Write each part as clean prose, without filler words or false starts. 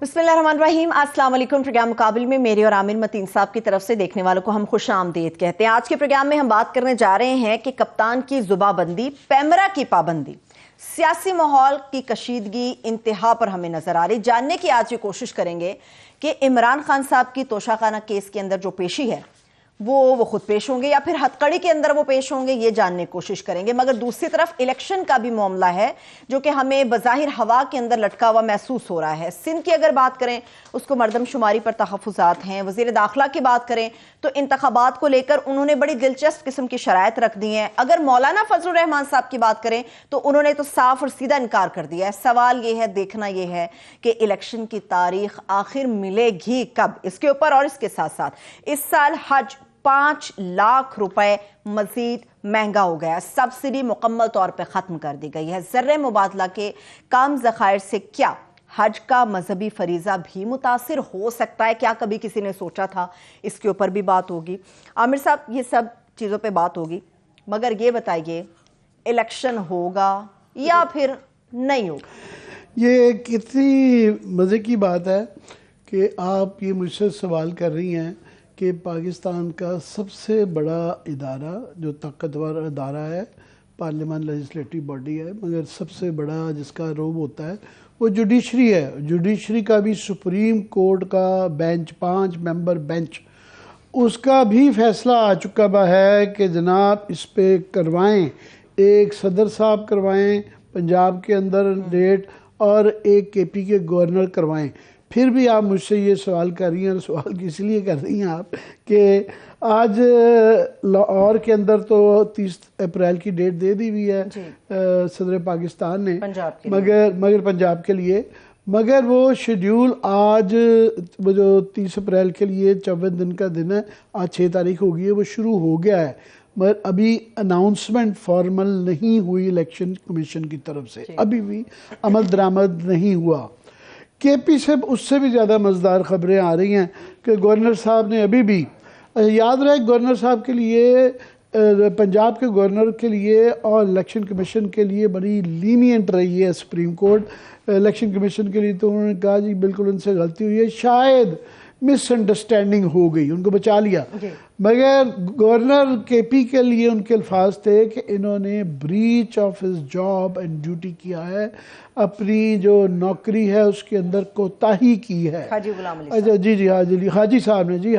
बिस्मिल्लाहिर्रहमानिर्रहीम। अस्सलाम वालेकुम। प्रोग्राम मुकाबिल में मेरी और आमिर मतीन साहब की तरफ से देखने वालों को हम खुश आमदीद कहते हैं। आज के प्रोग्राम में हम बात करने जा रहे हैं कि कप्तान की जुबाबंदी, पैमरा की पाबंदी, सियासी माहौल की कशीदगी इंतहा पर हमें नजर आ रही। जानने की आज ये कोशिश करेंगे कि इमरान खान साहब की तोशाखाना केस के अंदर जो पेशी है वो खुद पेश होंगे या फिर हथकड़ी के अंदर वो पेश होंगे, ये जानने की कोशिश करेंगे। मगर दूसरी तरफ इलेक्शन का भी मामला है जो कि हमें बज़ाहिर हवा के अंदर लटका हुआ महसूस हो रहा है। सिंध की अगर बात करें उसको मरदमशुमारी पर तहफ़्फ़ुज़ात हैं। वज़ीर दाखिला की बात करें तो इंतखाबात को लेकर उन्होंने बड़ी दिलचस्प किस्म की शराइत रख दी हैं। अगर मौलाना फजलुर रहमान साहब की बात करें तो उन्होंने तो साफ और सीधा इनकार कर दिया है। सवाल ये है, देखना ये है कि इलेक्शन की तारीख आखिर मिलेगी कब। इसके ऊपर और इसके साथ साथ इस साल हज 5 लाख रुपए मजीद महंगा हो गया। सब्सिडी मुकम्मल तौर पर खत्म कर दी गई है। ज़र्रे मुबादला के काम ज़खायर से क्या हज का मजहबी फरीज़ा भी मुतासिर हो सकता है? क्या कभी किसी ने सोचा था? इसके ऊपर भी बात होगी। आमिर साहब, ये सब चीज़ों पे बात होगी, मगर ये बताइए इलेक्शन होगा या फिर नहीं होगा? ये कितनी मज़े की बात है कि आप ये मुझसे सवाल कर रही हैं कि पाकिस्तान का सबसे बड़ा इदारा, जो ताकतवर इदारा है, पार्लियामान लेजिस्लेटिव बॉडी है, मगर सबसे बड़ा जिसका रोब होता है वो जुडिशरी है। जुडिशरी का भी सुप्रीम कोर्ट का बेंच, 5 मेंबर बेंच, उसका भी फैसला आ चुका है कि जनाब इस पे करवाएं, एक सदर साहब करवाएं पंजाब के अंदर डेट और एक केपी के गवर्नर करवाएं। फिर भी आप मुझसे ये सवाल कर रही हैं, और सवाल इसलिए कर रही हैं आप कि आज लाहौर के अंदर तो 30 अप्रैल की डेट दे दी हुई है सदर पाकिस्तान ने, मगर पंजाब के लिए, मगर वो शेड्यूल आज वो जो 30 अप्रैल के लिए 54 दिन का दिन है, आज 6 तारीख हो गई है, वो शुरू हो गया है, मगर अभी अनाउंसमेंट फॉर्मल नहीं हुई इलेक्शन कमीशन की तरफ से, अभी भी अमल दरामद नहीं हुआ। केपी से उससे भी ज़्यादा मज़ेदार ख़बरें आ रही हैं कि गवर्नर साहब ने अभी भी, याद रहे गवर्नर साहब के लिए, पंजाब के गवर्नर के लिए और इलेक्शन कमीशन के लिए बड़ी लीनियंट रही है सुप्रीम कोर्ट। इलेक्शन कमीशन के लिए तो उन्होंने कहा जी बिल्कुल उनसे गलती हुई है, शायद मिसअंडरस्टैंडिंग हो गई, उनको बचा लिया। मगर गवर्नर केपी के लिए उनके अल्फाज थे कि इन्होंने breach of his job and duty किया है, अपनी जो नौकरी है उसके अंदर कोताही की है। अच्छा जी हाजी साहब ने, जी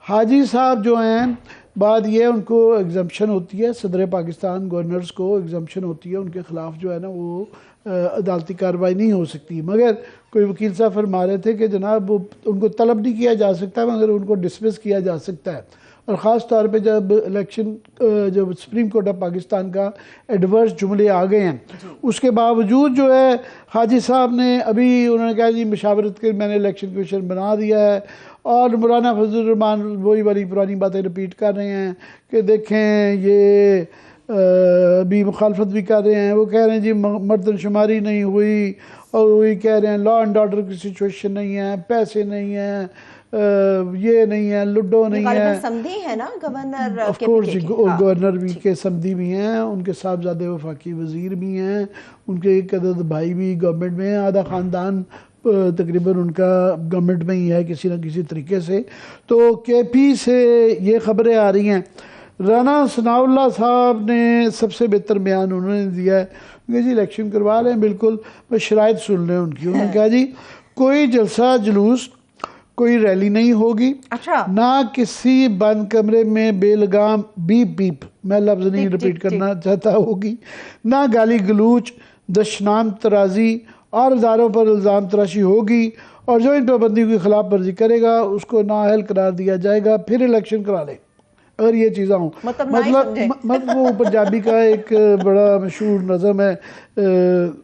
हाजी साहब जो हैं, बात ये है उनको एग्जम्पशन होती है, सदर पाकिस्तान गवर्नर्स को एग्जम्पशन होती है, उनके ख़िलाफ़ जो है ना वो अदालती कार्रवाई नहीं हो सकती। मगर कोई वकील साहब फरमा रहे थे कि जनाब उनको तलब नहीं किया जा सकता, मगर उनको डिसमिस किया जा सकता है। और ख़ास तौर पे जब इलेक्शन, जब सुप्रीम कोर्ट ऑफ पाकिस्तान का एडवर्स जुमले आ गए हैं, उसके बावजूद जो है हाजी साहब ने अभी उन्होंने कहा जी मशावरत के मैंने इलेक्शन कमीशन बना दिया है, और मौलाना फजलुर रहमान वही वाली पुरानी बातें रिपीट कर रहे हैं कि देखें ये अभी मुखालफत भी कर रहे हैं। वो कह रहे हैं जी मर्दमशुमारी नहीं हुई, और वही कह रहे हैं लॉ एंड ऑर्डर की सिचुएशन नहीं है, पैसे नहीं हैं, ये नहीं है, लूडो नहीं है। समधी है ना गवर्नर, ऑफ कोर्स गवर्नर भी के समधी भी हैं, उनके साहबजादे वफाकी वजीर भी हैं, उनके एक अदद भाई भी गवर्नमेंट में हैं, आधा ख़ानदान तकरीबन उनका गवर्नमेंट में ही है किसी न किसी तरीके से। तो केपी से ये खबरें आ रही हैं। राना सनाउल्लाह साहब ने सबसे बेहतर बयान उन्होंने दिया है कि जी इलेक्शन करवा रहे हैं, बिल्कुल बस शराइत सुन रहे हैं उनकी। उन्होंने कहा जी कोई जलसा जुलूस, कोई रैली नहीं होगी, अच्छा, ना किसी बंद कमरे में बेलगाम बीप बीप, मैं लफ्ज़ नहीं रिपीट करना चाहता, होगी, ना गाली गलूच, दशनाम तराजी और इदारों पर इल्ज़ाम तराशी होगी, और जो इन पाबंदियों की खिलाफ वर्जी करेगा उसको नाअहल करार दिया जाएगा, फिर इलेक्शन करा ले। अगर ये चीज़ें हों, मतलब वो पंजाबी का एक बड़ा मशहूर नज़म है,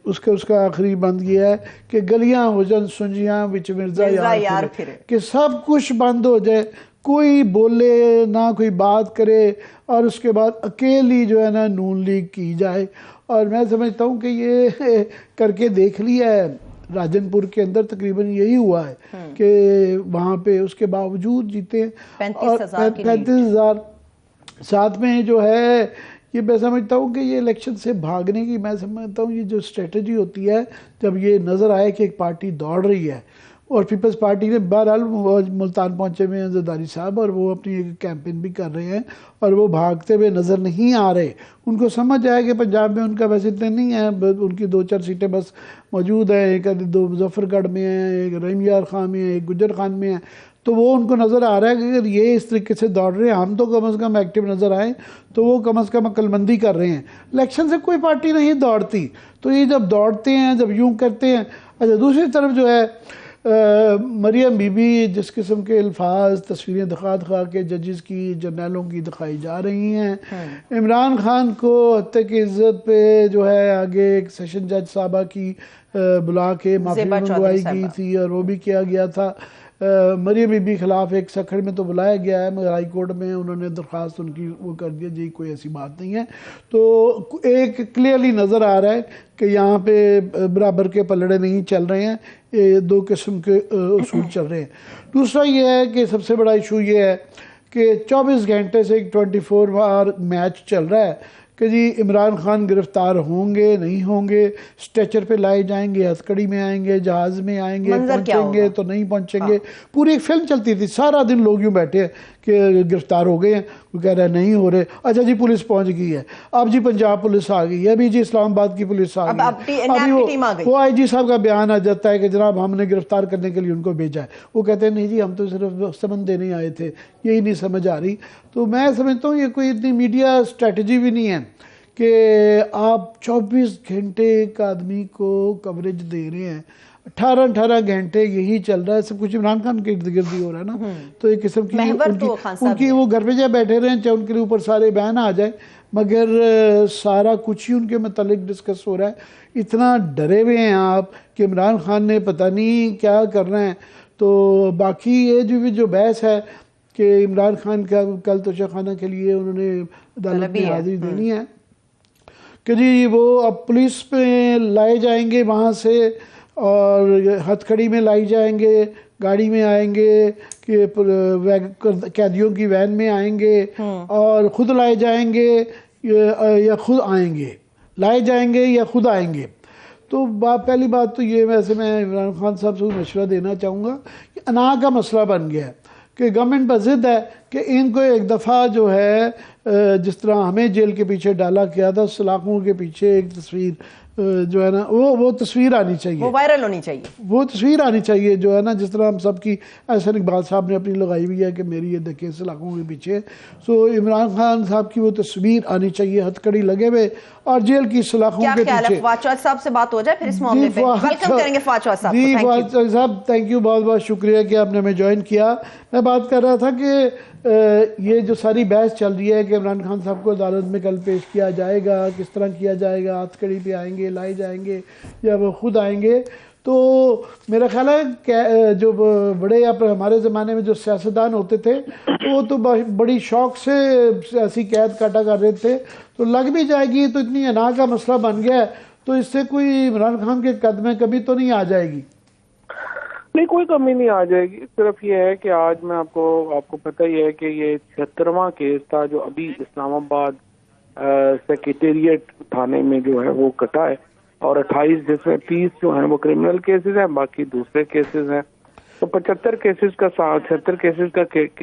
उसका आखिरी बंद ये है कि गलियां हो जान सुंजियां विच मिर्जा यार फिरे, कि सब कुछ बंद हो जाए, कोई बोले ना, कोई बात करे, और उसके बाद अकेली जो है ना नून लीग की जाए। और मैं समझता हूँ कि ये करके देख लिया है, राजनपुर के अंदर तकरीबन यही हुआ है कि वहाँ पे उसके बावजूद जीते, और 35,000 साथ में जो है ये मैं समझता हूँ कि ये इलेक्शन से भागने की, मैं समझता हूँ ये जो स्ट्रेटजी होती है, जब ये नज़र आए कि एक पार्टी दौड़ रही है, और पीपल्स पार्टी ने बहरहाल मुल्तान पहुंचे हुए हैं जरदारी साहब, और वो अपनी एक कैंपेन भी कर रहे हैं, और वो भागते हुए नज़र नहीं आ रहे। उनको समझ आया कि पंजाब में उनका वैसे इतने नहीं है, उनकी 2-4 सीटें बस मौजूद हैं, एक 2 मुजफ्फरगढ़ में है, एक रहीम यार खान में है, एक गुजर खान में है। तो वो उनको नज़र आ रहा है कि अगर ये इस तरीके से दौड़ रहे हैं, हम तो कम अज़ कम एक्टिव नज़र आए, तो वो कम अज़ कम अक्लमंदी कर रहे हैं। इलेक्शन से कोई पार्टी नहीं दौड़ती, तो ये जब दौड़ते हैं, जब यूँ करते हैं। अच्छा, दूसरी तरफ जो है मरियम बीबी, जिस किस्म के अल्फाज तस्वीरें दिखा के जजेस की, जर्नलों की दिखाई जा रही हैं, इमरान खान को हत्या की इज्जत पे जो है आगे एक सेशन जज साहबा की बुला के माफी मंगवाई गई थी, और वो भी किया गया था। मरियम बीबी खिलाफ एक सखड़ में तो बुलाया गया है, मगर हाई कोर्ट में उन्होंने दरख्वास्त उनकी वो कर दिया जी कोई ऐसी बात नहीं है। तो एक क्लियरली नज़र आ रहा है कि यहाँ पे बराबर के पलड़े नहीं चल रहे हैं, ये 2 किस्म के उसूल चल रहे हैं। दूसरा ये है कि सबसे बड़ा इशू ये है कि 24 घंटे से एक 24 आवर मैच चल रहा है कि जी इमरान खान गिरफ्तार होंगे नहीं होंगे, स्ट्रेचर पे लाए जाएंगे, हथकड़ी में आएंगे, जहाज में आएंगे, पहुंचेंगे तो नहीं पहुंचेंगे। पूरी एक फिल्म चलती थी, सारा दिन लोग यूँ बैठे हैं कि गिरफ्तार हो गए हैं, वो कह रहे हैं नहीं हो रहे, अच्छा जी पुलिस पहुंच गई है, अब जी पंजाब पुलिस आ गई है, अभी जी इस्लामाबाद की पुलिस आ गई है, अभी वो IG साहब का बयान आ जाता है कि जनाब हमने गिरफ्तार करने के लिए उनको भेजा है। वो कहते हैं नहीं जी हम तो सिर्फ समन देने आए थे, यही नहीं समझ आ रही। तो मैं समझता हूँ ये कोई इतनी मीडिया स्ट्रेटजी भी नहीं है कि आप 24 घंटे एक आदमी को कवरेज दे रहे हैं, 18 घंटे यही चल रहा है, सब कुछ इमरान खान के इर्द गिर्द ही हो रहा है ना। तो एक किस्म की उनकी वो घर पे जाए बैठे रहे, चाहे उनके ऊपर सारे बयान आ जाए, मगर सारा कुछ ही उनके मतलब डिस्कस हो रहा है। इतना डरे हुए हैं आप कि इमरान खान ने पता नहीं क्या करना है। तो बाकी ये जो बहस है कि इमरान खान का कल तोशाखाना के लिए उन्होंने अदालत में हाजिरी देनी है कि जी वो अब पुलिस पे लाए जाएंगे वहाँ से, और हथकड़ी में लाई जाएंगे, गाड़ी में आएंगे कि कैदियों की वैन में आएंगे, और खुद लाए जाएंगे या खुद आएंगे, लाए जाएंगे या खुद आएंगे। तो पहली बात तो ये, वैसे मैं इमरान खान साहब से मशवरा देना चाहूँगा कि अना का मसला बन गया है कि गवर्नमेंट पर ज़िद है कि इनको एक दफ़ा जो है जिस तरह हमें जेल के पीछे डाला गया था, सलाखों के पीछे एक तस्वीर जो है ना वो तस्वीर आनी चाहिए, वो वायरल होनी चाहिए, वो तस्वीर आनी चाहिए जो है ना, जिस तरह हम सबकी एहसन इकबाल साहब ने अपनी लगाई हुई है कि मेरी ये देखिए सलाखों के पीछे। सो इमरान खान साहब की वो तस्वीर आनी चाहिए, हथकड़ी लगे हुए और जेल की सलाखों के पीछे। फवाद चौधरी साहब से बात हो जाए फिर इस मामले पे। वेलकम करेंगे फवाद चौधरी साहब। जी फवाद चौधरी साहब, थैंक यू, बहुत बहुत शुक्रिया कि आपने हमें ज्वाइन किया। मैं बात कर रहा था कि ये जो सारी बहस चल रही है कि इमरान खान साहब को अदालत में कल पेश किया जाएगा, किस तरह किया जाएगा, हथकड़ी पे आएंगे, लाए जाएंगे या वो खुद आएंगे। तो मेरा ख्याल है कि जो बड़े या हमारे ज़माने में जो सियासतदान होते थे वो तो बड़ी शौक से ऐसी कैद काटा कर रहे थे, तो लग भी जाएगी। तो इतनी अना का मसला बन गया है, तो इससे कोई इमरान खान के कद में कभी तो नहीं आ जाएगी? नहीं, कोई कमी नहीं आ जाएगी। सिर्फ ये है कि आज मैं आपको पता ही है कि ये 76वां केस था जो अभी इस्लामाबाद सेक्रेटेरिएट थाने में जो है वो कटा है, और 28 जिसमें 30 जो है वो क्रिमिनल केसेस हैं, बाकी दूसरे केसेस हैं। तो 76 केसेस का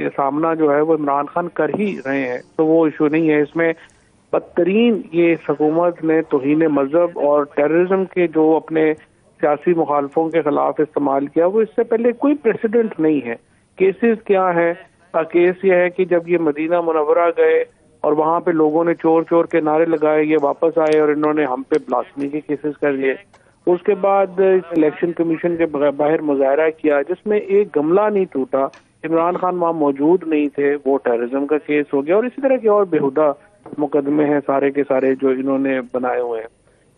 सामना जो है वो इमरान खान कर ही रहे हैं, तो वो इशू नहीं है इसमें। बदतरीन ये हुकूमत ने तौहीन मजहब और टेररिज्म के जो अपने सियासी मुखालफों के खिलाफ इस्तेमाल किया, वो इससे पहले कोई प्रेसिडेंट नहीं है। केसेस क्या है? केस ये है कि जब ये मदीना मुनव्वरा गए और वहाँ पे लोगों ने चोर चोर के नारे लगाए, ये वापस आए और इन्होंने हम पे ब्लास्फेमी के केसेस कर दिए। उसके बाद इलेक्शन कमीशन के बाहर मुजाहरा किया जिसमें एक गमला नहीं टूटा, इमरान खान वहाँ मौजूद नहीं थे, वो टेररिज्म का केस हो गया। और इसी तरह के और बेहुदा मुकदमे हैं सारे के सारे जो इन्होंने बनाए हुए हैं।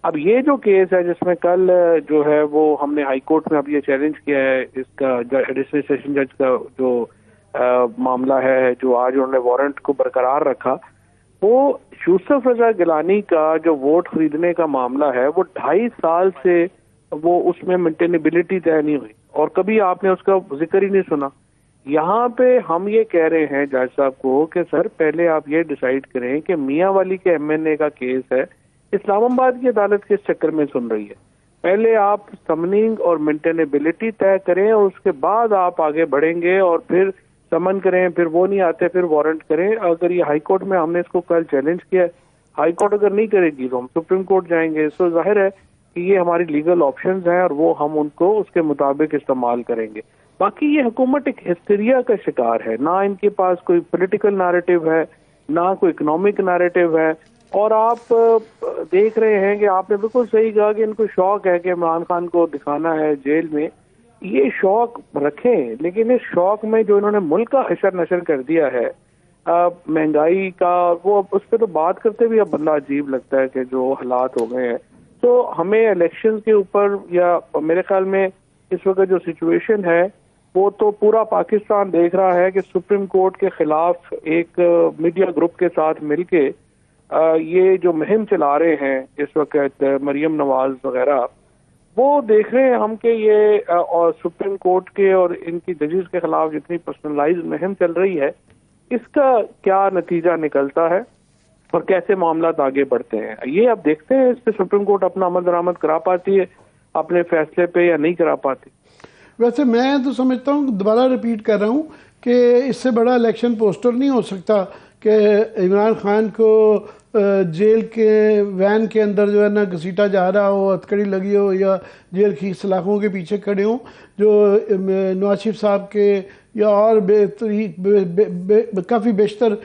अब ये जो केस है जिसमें कल जो है वो हमने हाई कोर्ट में अब ये चैलेंज किया है, इसका एडिशनल सेशन जज का जो मामला है, जो आज उन्होंने वारंट को बरकरार रखा, वो यूसुफ रजा गिलानी का जो वोट खरीदने का मामला है, वो 2.5 साल से वो उसमें मेंटेनेबिलिटी तय नहीं हुई और कभी आपने उसका जिक्र ही नहीं सुना। यहाँ पे हम ये कह रहे हैं जज साहब को कि सर पहले आप ये डिसाइड करें कि मियाँ वाली के एमएनए का केस है, इस्लामाबाद की अदालत किस चक्कर में सुन रही है। पहले आप समनिंग और मेंटेनेबिलिटी तय करें और उसके बाद आप आगे बढ़ेंगे और फिर समन करें, फिर वो नहीं आते फिर वारंट करें। अगर ये हाई कोर्ट में हमने इसको कल चैलेंज किया, हाई कोर्ट अगर नहीं करेगी तो हम सुप्रीम कोर्ट जाएंगे। सो जाहिर है कि ये हमारी लीगल ऑप्शंस हैं और वो हम उनको उसके मुताबिक इस्तेमाल करेंगे। बाकी ये हुकूमत एक हिस्टीरिया का शिकार है, ना इनके पास कोई पॉलिटिकल नैरेटिव है, ना कोई इकोनॉमिक नैरेटिव है। और आप देख रहे हैं कि आपने बिल्कुल सही कहा कि इनको शौक है कि इमरान खान को दिखाना है जेल में। ये शौक रखें, लेकिन इस शौक में जो इन्होंने मुल्क का हशर नशर कर दिया है, महंगाई का, वो उस पर तो बात करते भी अब बंदा अजीब लगता है कि जो हालात हो गए हैं। तो हमें इलेक्शन के ऊपर, या मेरे ख्याल में इस वक्त जो सिचुएशन है वो तो पूरा पाकिस्तान देख रहा है कि सुप्रीम कोर्ट के खिलाफ एक मीडिया ग्रुप के साथ मिलके ये जो मुहिम चला रहे हैं इस वक्त मरियम नवाज वगैरह, वो देख रहे हैं हम कि ये और सुप्रीम कोर्ट के और इनकी जजेस के खिलाफ जितनी पर्सनलाइज मुहिम चल रही है, इसका क्या नतीजा निकलता है और कैसे मामला आगे बढ़ते हैं, ये आप देखते हैं। इस पे सुप्रीम कोर्ट अपना अमल दरामद करा पाती है अपने फैसले पे या नहीं करा पाती। वैसे मैं तो समझता हूँ, दोबारा रिपीट कर रहा हूँ कि इससे बड़ा इलेक्शन पोस्टर नहीं हो सकता कि इमरान खान को जेल के वैन के अंदर जो है ना घसीटा जा रहा हो, हथकड़ी लगी हो, या जेल की सलाखों के पीछे खड़े हों जो नवाज शरीफ साहब के या और काफ़ी बेशतर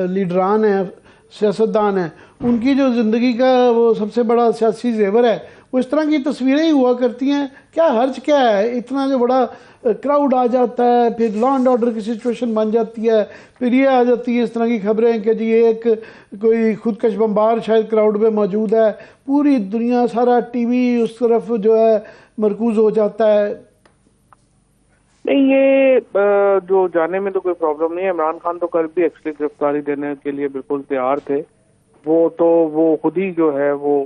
लीडरान हैं, सियासतदान हैं, उनकी जो ज़िंदगी का वो सबसे बड़ा सियासी जेवर है, वो इस तरह की तस्वीरें ही हुआ करती हैं। क्या हर्ज क्या है, इतना जो बड़ा क्राउड आ जाता है, फिर लॉ एंड ऑर्डर की सिचुएशन बन जाती है, फिर ये आ जाती है इस तरह की खबरें कि जी एक कोई खुदकश बम्बार शायद क्राउड में मौजूद है, पूरी दुनिया सारा टीवी उस तरफ जो है मरकूज हो जाता है। नहीं, ये जो जाने में तो कोई प्रॉब्लम नहीं है। इमरान खान तो कल भी एक्चुअली गिरफ्तारी देने के लिए बिल्कुल तैयार थे। वो खुद ही जो है वो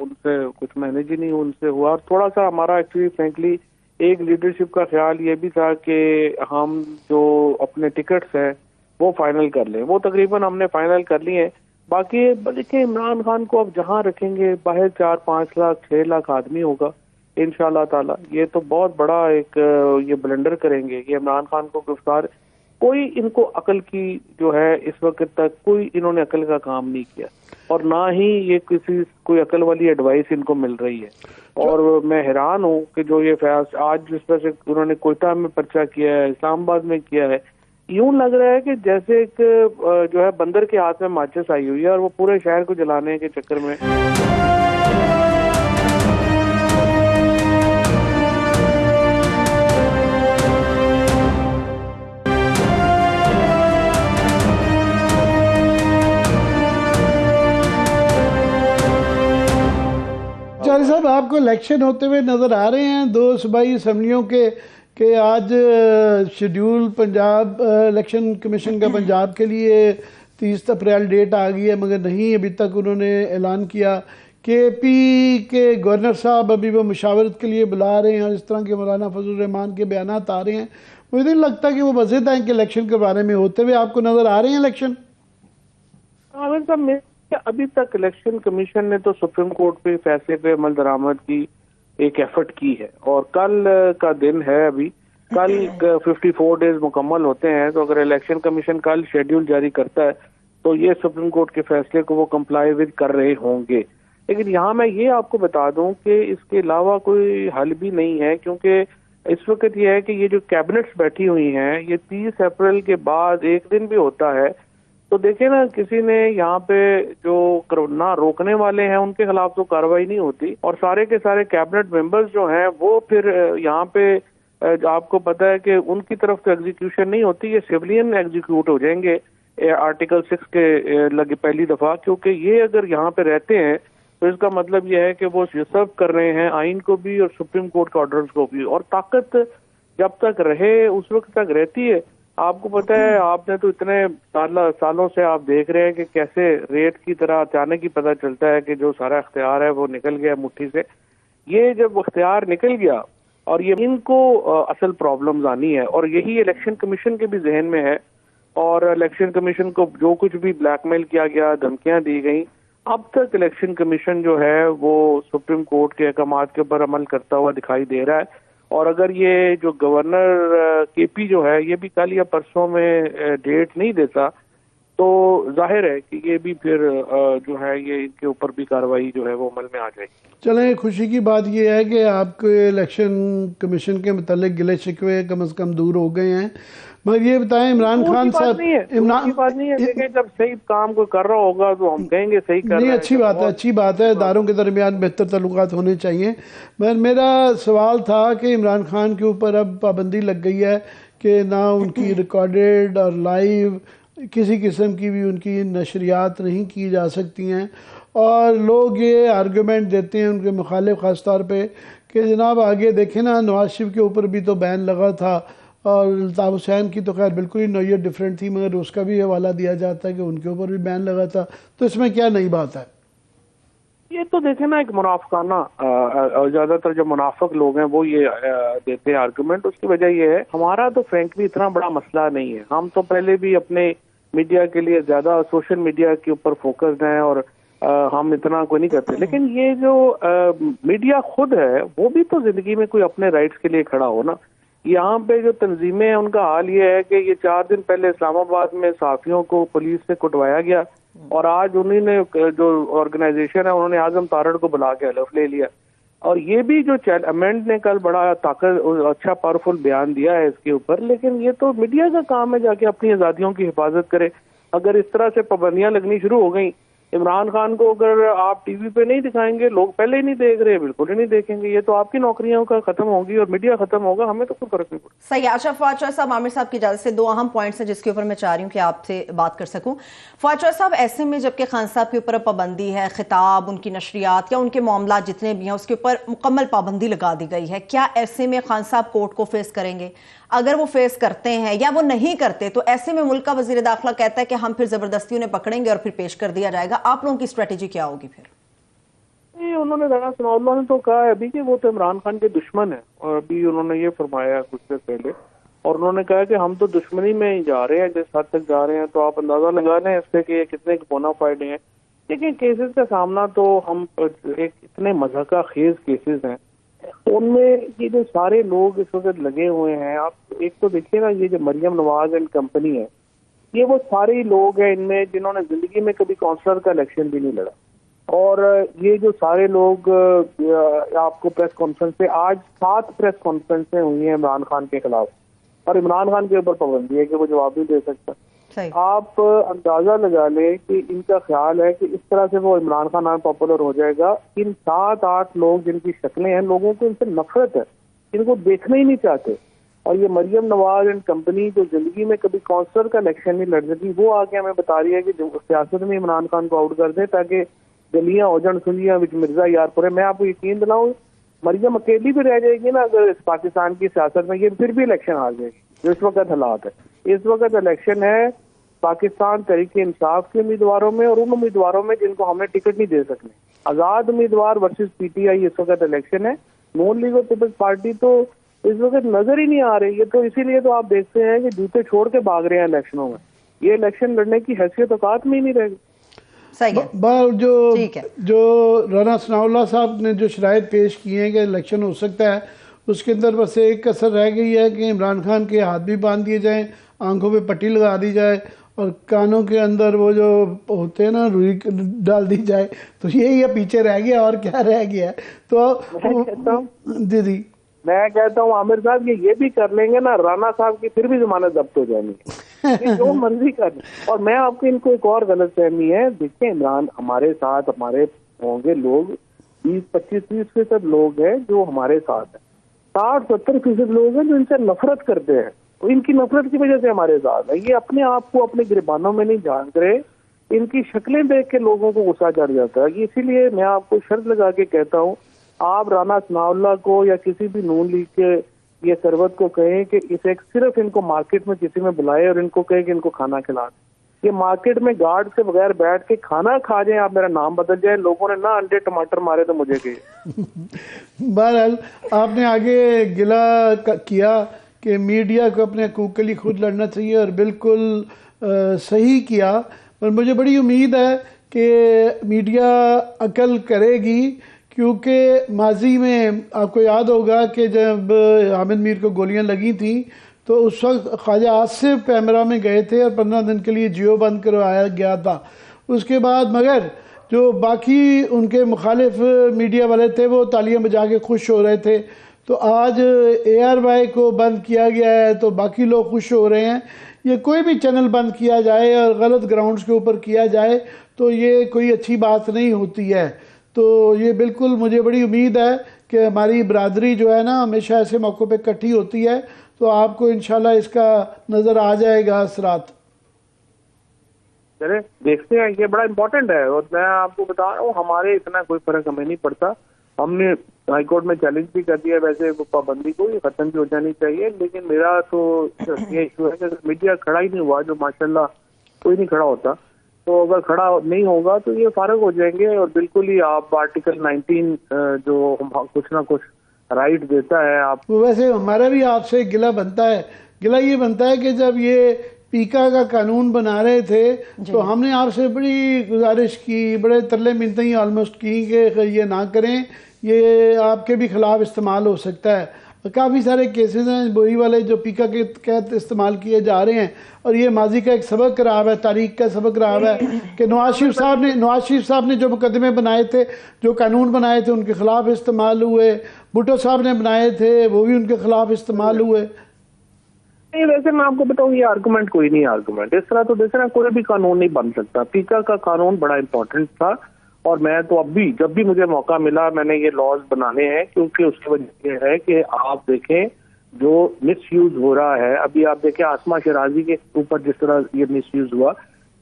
उनसे कुछ मैनेज ही नहीं उनसे हुआ। और थोड़ा सा हमारा एक्चुअली फ्रेंकली एक लीडरशिप का ख्याल ये भी था कि हम जो अपने टिकट्स हैं वो फाइनल कर लें। वो तकरीबन हमने फाइनल कर लिए हैं। बाकी देखिए, इमरान खान को अब जहाँ रखेंगे बाहर 4-5 लाख 6 लाख आदमी होगा इंशाल्लाह ताला। ये तो बहुत बड़ा एक ये ब्लंडर करेंगे कि इमरान खान को गिरफ्तार, कोई इनको अकल की जो है इस वक्त तक कोई इन्होंने अकल का काम नहीं किया और ना ही ये कोई अकल वाली एडवाइस इनको मिल रही है। और मैं हैरान हूँ कि जो ये फैसला आज जिस तरह से उन्होंने कोयटा में पर्चा किया है, इस्लामाबाद में किया है, यूं लग रहा है कि जैसे एक जो है बंदर के हाथ में माचिस आई हुई है और वो पूरे शहर को जलाने के चक्कर में। चारी साहब, आपको इलेक्शन होते हुए नज़र आ रहे हैं 2 सूबाई असम्बलियों के आज शेड्यूल पंजाब इलेक्शन कमीशन का पंजाब के लिए 30 अप्रैल डेट आ गई है, मगर नहीं अभी तक उन्होंने ऐलान किया। KP के गवर्नर साहब अभी वो मुशावरत के लिए बुला रहे हैं और इस तरह के मौलाना फजल रहमान के बयान आ रहे हैं। मुझे नहीं लगता कि वो वज़ीद हैं कि इलेक्शन के बारे में होते हुए आपको नज़र आ रहे हैं इलेक्शन। आमिर साहब, अभी तक इलेक्शन कमीशन ने तो सुप्रीम कोर्ट पे फैसले पे अमल दरामद की एक एफर्ट की है और कल का दिन है। अभी कल 54 डेज मुकम्मल होते हैं, तो अगर इलेक्शन कमीशन कल शेड्यूल जारी करता है तो ये सुप्रीम कोर्ट के फैसले को वो कंप्लाई विद कर रहे होंगे। लेकिन यहाँ मैं ये आपको बता दूं कि इसके अलावा कोई हल भी नहीं है, क्योंकि इस वक्त ये है कि ये जो कैबिनेट्स बैठी हुई हैं, ये 30 अप्रैल के बाद एक दिन भी होता है तो देखे ना, किसी ने यहाँ पे जो कोरोना रोकने वाले हैं उनके खिलाफ तो कार्रवाई नहीं होती और सारे के सारे कैबिनेट मेंबर्स जो हैं वो फिर यहाँ पे आपको पता है कि उनकी तरफ तो एग्जीक्यूशन नहीं होती, ये सिविलियन एग्जीक्यूट हो जाएंगे आर्टिकल 6 के लगे पहली दफा। क्योंकि ये अगर यहाँ पे रहते हैं तो इसका मतलब ये है कि वो सर्व कर रहे हैं आइन को भी और सुप्रीम कोर्ट के ऑर्डर्स को भी, और ताकत जब तक रहे उस वक्त तक रहती है। आपको पता है, आपने तो इतने सालों से आप देख रहे हैं कि कैसे रेत की तरह अचानक ही पता चलता है कि जो सारा इख्तियार है वो निकल गया मुट्ठी से। ये जब इख्तियार निकल गया और ये इनको असल प्रॉब्लम्स आनी है, और यही इलेक्शन कमीशन के भी जहन में है। और इलेक्शन कमीशन को जो कुछ भी ब्लैकमेल किया गया, धमकियां दी गई, अब तक इलेक्शन कमीशन जो है वो सुप्रीम कोर्ट के अहकामात के ऊपर अमल करता हुआ दिखाई दे रहा है। और अगर ये जो गवर्नर केपी जो है ये भी कल या परसों में डेट नहीं देता, तो जाहिर है कि ये भी फिर जो है ये इनके ऊपर भी कार्रवाई जो है वो अमल में आ जाएगी। चलें, खुशी की बात ये है कि आपके इलेक्शन कमीशन के मतलब गिले शिकवे कम से कम दूर हो गए हैं। मगर ये बताएं, इमरान खान साहब, इमरान बात नहीं है, देखिए जब सही काम कोई कर रहा होगा तो हम कहेंगे सही कर नहीं, रहा है। अच्छी बात है, अच्छी बात है, इदारों के दरमियान बेहतर ताल्लुकात होने चाहिए। मगर मेरा सवाल था कि इमरान खान के ऊपर अब पाबंदी लग गई है कि ना उनकी रिकॉर्डेड और लाइव किसी किस्म की भी उनकी नशरियात नहीं की जा सकती हैं, और लोग ये आर्गूमेंट देते हैं उनके मुखालिफ ख़ास तौर पे कि जनाब आगे देखें ना, नवाज शरीफ के ऊपर भी तो बैन लगा था, और अल्ताफ़ हुसैन की तो खैर बिल्कुल ही नौयत डिफरेंट थी, मगर उसका भी हवाला दिया जाता है कि उनके ऊपर भी बैन लगा था। तो इसमें क्या नई बात है? ये तो देखे ना एक मुनाफिकाना, और ज्यादातर जो मुनाफिक लोग हैं वो ये देते हैं आर्गुमेंट। उसकी वजह ये है, हमारा तो फ्रेंकली इतना बड़ा मसला नहीं है, हम तो पहले भी अपने मीडिया के लिए ज्यादा सोशल मीडिया के ऊपर फोकस्ड हैं, और हम इतना कोई नहीं करते। लेकिन ये जो मीडिया खुद है वो भी तो जिंदगी में कोई अपने राइट्स के लिए खड़ा हो ना। यहाँ पे जो तंजीमें हैं उनका हाल ये है कि ये 4 दिन पहले इस्लामाबाद में सहाफियों को पुलिस से कुटवाया गया, और आज उन्होंने जो ऑर्गेनाइजेशन है उन्होंने आजम तारड़ को बुला के हलफ ले लिया। और ये भी जो अमेंड ने कल बड़ा अच्छा पावरफुल बयान दिया है इसके ऊपर। लेकिन ये तो मीडिया का काम है जाके अपनी आज़ादियों की हिफाजत करे। अगर इस तरह से पाबंदियां लगनी शुरू हो गई, इमरान खान को अगर आप टीवी पे नहीं दिखाएंगे, लोग पहले ही नहीं देख रहे, बिल्कुल ही नहीं देखेंगे, ये तो आपकी नौकरियों का खत्म होगी और मीडिया खत्म होगा, हमें तो कोई फर्क नहीं पड़ता। सही। अच्छा फवाद चौधरी साहब, आमिर साहब की इजाजत से 2 अहम पॉइंट्स हैं जिसके ऊपर मैं चाह रही हूँ कि आपसे बात कर सकूं। फवाद चौधरी साहब, ऐसे में जबकि खान साहब के ऊपर पाबंदी है, खिताब, उनकी नशरियात या उनके मामला जितने भी हैं उसके ऊपर मुकम्मल पाबंदी लगा दी गई है, क्या ऐसे में खान साहब कोर्ट को फेस करेंगे? अगर वो फेस करते हैं या वो नहीं करते, तो ऐसे में मुल्क का वजीर दाखिला कहता है कि हम फिर जबरदस्ती उन्हें पकड़ेंगे और फिर पेश कर दिया जाएगा। आप लोगों की स्ट्रेटेजी क्या होगी फिर? उन्होंने राना सनाउल्लाह ने तो कहा है अभी कि वो तो इमरान खान के दुश्मन है, और अभी उन्होंने ये फरमाया कुछ देर पहले, और उन्होंने कहा कि हम तो दुश्मनी में ही जा रहे हैं, जिस हद तक जा रहे हैं तो आप अंदाजा लगा लें इससे कि ये कितने बोनाफाइड हैं। लेकिन केसेस का सामना तो हम एक इतने मज़ाका खेज केसेस हैं, उनमें ये जो सारे लोग इस वक्त लगे हुए हैं, आप एक तो देखिए ना, ये जो मरियम नवाज एंड कंपनी है, ये वो सारे ही लोग हैं इनमें जिन्होंने जिंदगी में कभी काउंसलर का इलेक्शन भी नहीं लड़ा। और ये जो सारे लोग आपको प्रेस कॉन्फ्रेंस पे, आज 7 प्रेस कॉन्फ्रेंसें हुई हैं इमरान खान के खिलाफ, और इमरान खान के ऊपर पाबंदी है कि वो जवाब नहीं दे सकता। आप अंदाजा लगा लें कि इनका ख्याल है कि इस तरह से वो इमरान खान नाम पॉपुलर हो जाएगा। इन 7-8 लोग जिनकी शक्लें हैं, लोगों को इनसे नफरत है, इनको देखना ही नहीं चाहते। और ये मरियम नवाज एंड कंपनी जो जिंदगी में कभी काउंसलर का इलेक्शन नहीं लड़ सकी, वो आके हमें बता रही है कि सियासत में इमरान खान को आउट कर दे ताकि गलियां ओजन सुलियां विच मिर्जा यारपुर। मैं आपको यकीन दिलाऊं, मरियम अकेली भी रह जाएगी ना अगर इस पाकिस्तान की सियासत में, ये फिर भी इलेक्शन हार जाएगी। जो इस वक्त हालात है, इस वक्त इलेक्शन है पाकिस्तान तहरीक इंसाफ के उम्मीदवारों में और उन उम्मीदवारों में जिनको हमें टिकट नहीं दे सकते। आजाद उम्मीदवार वर्सेस पीटीआई इस वक्त इलेक्शन है। नॉन लीगल पीपल्स पार्टी तो इस वक्त नजर ही नहीं आ रही है। तो इसीलिए तो आप देखते हैं कि जूते छोड़ के भाग रहे हैं इलेक्शनों में। ये इलेक्शन लड़ने की हैसियत औकात में ही नहीं रहेगी। जो राना सनाउल्लाह साहब ने जो शराइत पेश किए हैं कि इलेक्शन हो सकता है, उसके अंदर बस एक कसर रह गई है कि इमरान खान के हाथ भी बांध दिए जाएं, आंखों पे पट्टी लगा दी जाए और कानों के अंदर वो जो होते हैं ना रुई डाल दी जाए। तो यही है, पीछे रह गया और क्या रह गया। तो दीदी मैं कहता हूँ आमिर साहब ये भी कर लेंगे ना, राना साहब की फिर भी जमानत जब्त हो जाएगी। जो मर्जी कर। और मैं आपको इनको एक और गलत फहमी है, देखिए इमरान हमारे साथ, हमारे होंगे लोग 20-25-30% लोग हैं जो हमारे साथ हैं, 60-70% लोग हैं जो इनसे नफरत करते हैं। तो इनकी नफरत की वजह से हमारे साथ है। ये अपने आप को अपने गिरबानों में नहीं जान रहे, इनकी शक्लें देख के लोगों को गुस्सा चढ़ जाता है। इसीलिए मैं आपको शर्त लगा के कहता हूँ, आप राना सनाउल्लाह को या किसी भी नून लीग के ये सरवत को कहें कि इसे सिर्फ इनको मार्केट में किसी में बुलाए और इनको कहें कि इनको खाना खिला। ये मार्केट में गार्ड के बगैर बैठ के खाना खा जाए, आप मेरा नाम बदल जाए, लोगों ने ना अंडे टमाटर मारे तो मुझे कहे। बहरहाल आपने आगे गिला किया कि मीडिया को अपने हकूक़ के लिए खुद लड़ना चाहिए और बिल्कुल सही किया, पर मुझे बड़ी उम्मीद है कि मीडिया अकल करेगी, क्योंकि माजी में आपको याद होगा कि जब हामिद मीर को गोलियां लगी थी तो उस वक्त ख्वाजा आसिफ पैमरा में गए थे और 15 दिन के लिए जियो बंद करवाया गया था। उसके बाद मगर जो बाकी उनके मुखालिफ मीडिया वाले थे वो तालियां बजा के खुश हो रहे थे। तो आज ARY को बंद किया गया है तो बाकी लोग खुश हो रहे हैं। ये कोई भी चैनल बंद किया जाए और गलत ग्राउंड्स के ऊपर किया जाए तो ये कोई अच्छी बात नहीं होती है। तो ये बिल्कुल मुझे बड़ी उम्मीद है कि हमारी बरादरी जो है ना हमेशा ऐसे मौक़ों पे इकट्ठी होती है, तो आपको इंशाल्लाह इसका नज़र आ जाएगा असरात। चले देखते हैं, ये बड़ा इम्पोर्टेंट है। और मैं आपको बता रहा हूँ हमारे इतना कोई फर्क हमें नहीं पड़ता। हमने हाईकोर्ट में चैलेंज भी कर दिया वैसे वो पाबंदी को, ये खत्म भी हो जानी चाहिए। लेकिन मेरा तो ये इशू है कि मीडिया खड़ा ही नहीं हुआ, जो माशाल्लाह कोई नहीं खड़ा होता, तो अगर खड़ा नहीं होगा तो ये फारग हो जाएंगे। और बिल्कुल ही आप आर्टिकल 19 जो कुछ ना कुछ राइट देता है आप। वैसे हमारा भी आपसे गिला बनता है, गिला ये बनता है कि जब ये पीका का कानून बना रहे थे तो हमने आपसे बड़ी गुजारिश की, बड़े तरले मिन्नतें ऑलमोस्ट की कि ये ना करें, ये आपके भी खिलाफ इस्तेमाल हो सकता है। काफ़ी सारे केसेस हैं वही वाले जो पीका के तहत इस्तेमाल किए जा रहे हैं, और ये माजी का एक सबक रहा है, तारीख का सबक रहा है कि नवाज शरीफ साहब ने जो मुकदमे बनाए थे, जो कानून बनाए थे उनके खिलाफ इस्तेमाल हुए, भुट्टो साहब ने बनाए थे वो भी उनके खिलाफ इस्तेमाल हुए। नहीं, वैसे मैं आपको बताऊं ये आर्गुमेंट कोई नहीं आर्गुमेंट, इस तरह तो दूसरा कोई भी कानून नहीं बन सकता। पीका का कानून बड़ा इंपॉर्टेंट था और मैं तो अब भी जब भी मुझे मौका मिला मैंने ये लॉज बनाने हैं, क्योंकि उसकी वजह ये है कि आप देखें जो मिसयूज हो रहा है। अभी आप देखें आसमा शराजी के ऊपर जिस तरह ये मिसयूज हुआ,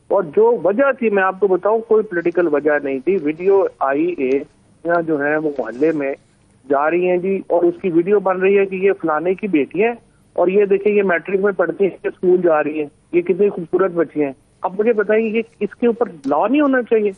और जो वजह थी मैं आपको बताऊं कोई पॉलिटिकल वजह नहीं थी। वीडियो आई जो है वो मोहल्ले में जा रही हैं जी, और उसकी वीडियो बन रही है कि ये फलाने की बेटी है और ये देखें ये मैट्रिक में पढ़ती है, स्कूल जा रही है, ये कितनी खूबसूरत बच्ची हैं। अब मुझे बताइए ये इसके ऊपर लॉ नहीं होना चाहिए?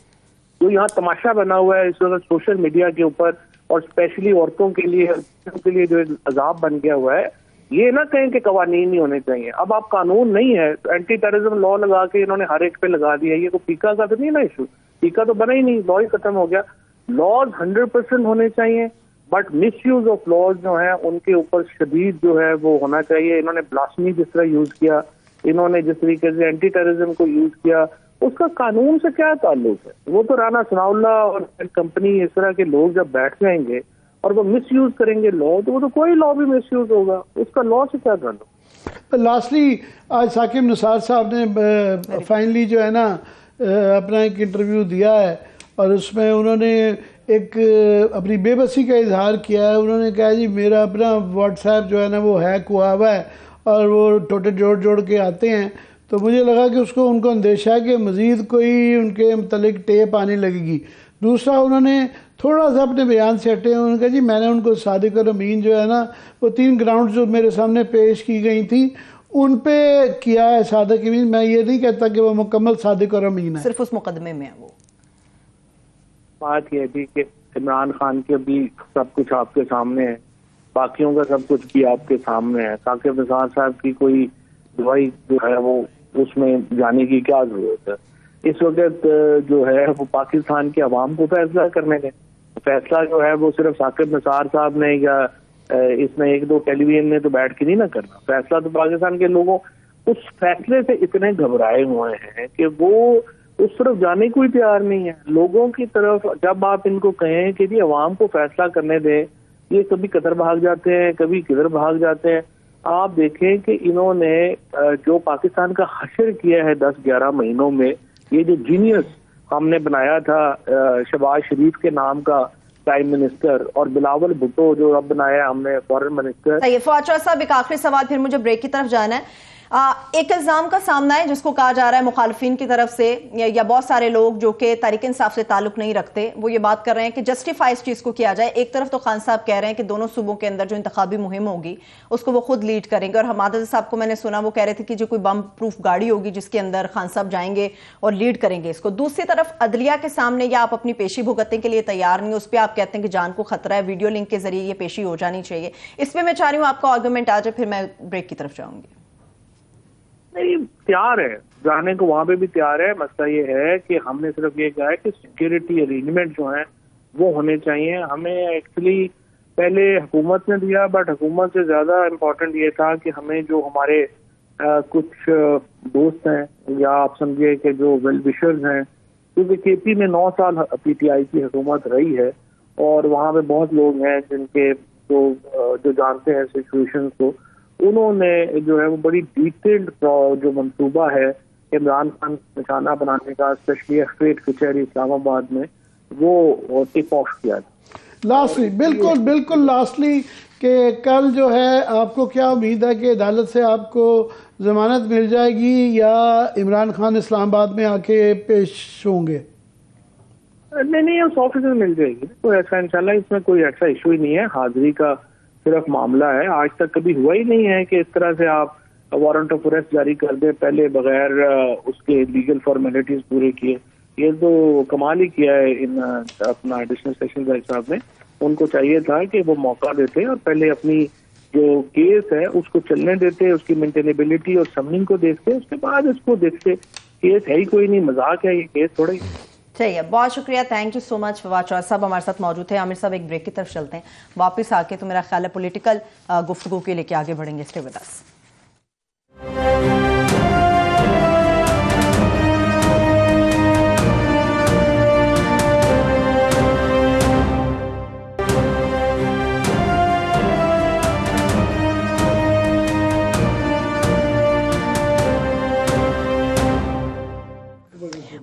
जो यहाँ तमाशा बना हुआ है इस वक्त सोशल मीडिया के ऊपर, और स्पेशली औरतों के लिए जो अजाब बन गया हुआ है, ये ना कहें कि कवानीन नहीं होने चाहिए। अब आप कानून नहीं है तो एंटी टेररिज्म लॉ लगा के इन्होंने हर एक पे लगा दिया। ये कोई पीका का तो नहीं ना इशू, पीका तो बना ही नहीं, लॉ ही खत्म हो गया। लॉज 100% होने चाहिए, बट मिसयूज ऑफ लॉज जो है उनके ऊपर शदीद जो है वो होना चाहिए। इन्होंने ब्लास्फेमी जिस तरह यूज किया, इन्होंने जिस तरीके से एंटी टेररिज्म को यूज किया, उसका कानून से क्या ताल्लुक है? वो तो राना सनाउल्लाह और कंपनी इस तरह के लोग जब बैठ जाएंगे और वो मिसयूज करेंगे लॉ, तो वो तो कोई लॉ भी मिसयूज होगा, उसका लॉ से क्या ताल्लुक। लास्टली आज साकिब निसार साहब ने फाइनली जो है ना अपना एक इंटरव्यू दिया है और उसमें उन्होंने एक अपनी बेबसी का इजहार किया है। उन्होंने कहा जी मेरा अपना व्हाट्सएप जो है ना वो हैक हुआ हुआ है और वो टोटे जोड़ जोड़ के आते हैं। तो मुझे लगा कि उनको अंदेशा है कि मज़ीद कोई उनके मतलब टेप आने लगेगी। दूसरा उन्होंने थोड़ा सा अपने बयान से हटे, उन्होंने कहा जी मैंने उनको सादिक और अमीन जो है ना वो 3 ग्राउंड जो मेरे सामने पेश की गई थी उन पे किया है सादिक अमीन। मैं ये नहीं कहता कि वो मुकम्मल सादिक और अमीन है, सिर्फ उस मुकदमे में है वो। बात यह थी कि इमरान खान के भी सब कुछ आपके सामने है, बाकियों का सब कुछ भी आपके सामने है। साकिब निसार साहब की कोई दवाई जो है वो उसमें जाने की क्या जरूरत है? इस वक्त जो है वो पाकिस्तान के अवाम को फैसला करने दें। फैसला जो है वो सिर्फ साकिब निसार साहब ने या इसमें 1-2 टेलीविजन ने तो बैठ के नहीं ना करना। फैसला तो पाकिस्तान के लोगों उस फैसले से इतने घबराए हुए हैं कि वो उस तरफ जाने को ही तैयार नहीं है। लोगों की तरफ जब आप इनको कहें कि जी अवाम को फैसला करने दें, ये कभी कदर भाग जाते हैं, कभी किधर भाग जाते हैं। आप देखें कि इन्होंने जो पाकिस्तान का हशर किया है 10-11 महीनों में, ये जो जीनियस हमने बनाया था शहबाज शरीफ के नाम का प्राइम मिनिस्टर और बिलावल भुट्टो जो अब बनाया हमने फॉरेन मिनिस्टर। फौज साहब एक आखिरी सवाल, फिर मुझे ब्रेक की तरफ जाना है। एक इल्जाम का सामना है जिसको कहा जा रहा है मुखालिफिन की तरफ से या बहुत सारे लोग जो कि तहरीक इंसाफ से ताल्लुक नहीं रखते, वो ये बात कर रहे हैं कि जस्टिफाई इस चीज को किया जाए। एक तरफ तो खान साहब कह रहे हैं कि दोनों सूबों के अंदर जो इंतखाबी मुहिम होगी उसको वो खुद लीड करेंगे, और हमाद साहब को मैंने सुना वो कह रहे थे कि जो कोई बम प्रूफ गाड़ी होगी जिसके अंदर खान साहब जाएंगे और लीड करेंगे इसको। दूसरी तरफ अदलिया के सामने या आप अपनी पेशी भुगतने के लिए तैयार नहीं, उस पर आप कहते हैं कि जान को खतरा है, वीडियो लिंक के जरिए ये पेशी हो जानी चाहिए। इस पर मैं चाह रही हूँ आपका आर्गुमेंट आ जाए, फिर मैं ब्रेक की तरफ जाऊंगी। नहीं, तैयार है जाने को, वहां पे भी तैयार है। मसला ये है कि हमने सिर्फ ये कहा है कि सिक्योरिटी अरेंजमेंट जो है वो होने चाहिए। हमें एक्चुअली पहले हुकूमत ने दिया, बट हुकूमत से ज्यादा इम्पोर्टेंट ये था कि हमें जो हमारे कुछ दोस्त हैं या आप समझिए कि जो वेल विशर्स हैं, क्योंकि केपी में 9 साल पीटीआई की हुकूमत रही है और वहाँ पे बहुत लोग हैं जिनके जो जानते हैं सिचुएशन को, उन्होंने जो है वो बड़ी डिटेल्ड जो मंसूबा है इमरान खान निशाना बनाने का, स्पेशली स्टेट कचहरी इस्लामाबाद में, वो टिप ऑफ किया। लास्टली बिल्कुल लास्टली कि कल जो है आपको क्या उम्मीद है कि अदालत से आपको जमानत मिल जाएगी या इमरान खान इस्लामाबाद में आके पेश होंगे? नहीं, उस ऑफिस में मिल जाएगी, तो ऐसा इंशाल्लाह इसमें कोई ऐसा इशू ही नहीं है। हाजिरी का सिर्फ मामला है। आज तक कभी हुआ ही नहीं है कि इस तरह से आप वारंट ऑफ अरेस्ट जारी कर दे पहले बगैर उसके लीगल फॉर्मेलिटीज पूरे किए। ये तो कमाल ही किया है इन अपना एडिशनल सेशन जज साहब ने। उनको चाहिए था कि वो मौका देते और पहले अपनी जो केस है उसको चलने देते, उसकी मेंटेनेबिलिटी और समनिंग को देखते, उसके बाद इसको देखते। केस है ही कोई नहीं, मजाक है ये केस थोड़ा ही। चाहिए। बहुत शुक्रिया, thank you so much. Fawad Chaudhry साहब हमारे साथ मौजूद थे। आमिर साहब एक ब्रेक की तरफ चलते हैं, वापस आके तो मेरा ख्याल है पॉलिटिकल गुफ्तगू के लेके आगे बढ़ेंगे। Stay with us.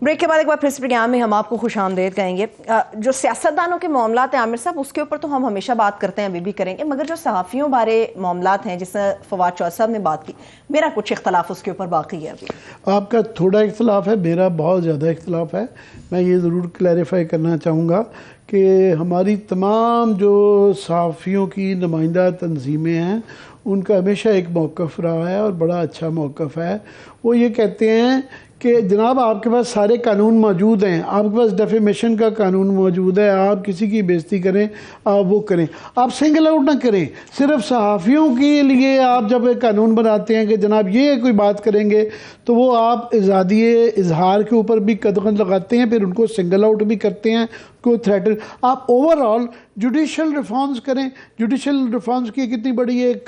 ब्रेक के बाद एक बार फिर से प्रोग्राम में हम आपको खुश आमदेद कहेंगे। जो सियासतदानों के मामलात हैं आमिर साहब, उसके ऊपर तो हम हमेशा बात करते हैं, अभी भी करेंगे, मगर जो सहाफ़ियों बारे मामलात हैं जिससे फवाद चौधरी साहब ने बात की, मेरा कुछ इख्तलाफ उसके ऊपर बाकी है। अभी आपका थोड़ा इख्तलाफ है, मेरा बहुत ज़्यादा इख्तलाफ है। मैं ये ज़रूर क्लैरिफाई करना चाहूँगा कि हमारी तमाम जो सहाफ़ियों की नुमाइंदा तंजीमें हैं उनका हमेशा एक मौक़िफ़ रहा है और बड़ा अच्छा मौक़िफ़ है। वो ये कहते हैं कि जनाब आपके पास सारे कानून मौजूद हैं, आपके पास डेफेमेशन का कानून मौजूद है, आप किसी की बेइज्जती करें, आप वो करें, आप सिंगल आउट ना करें। सिर्फ सहाफ़ियों के लिए आप जब एक कानून बनाते हैं कि जनाब ये कोई बात करेंगे, तो वो आप आज़ादी इजहार के ऊपर भी कदम लगाते हैं, फिर उनको सिंगल आउट भी करते हैं, को थ्रेटन। आप ओवरऑल जुडिशल रिफॉर्म्स करें। जुडिशल रिफॉर्म्स की कितनी बड़ी एक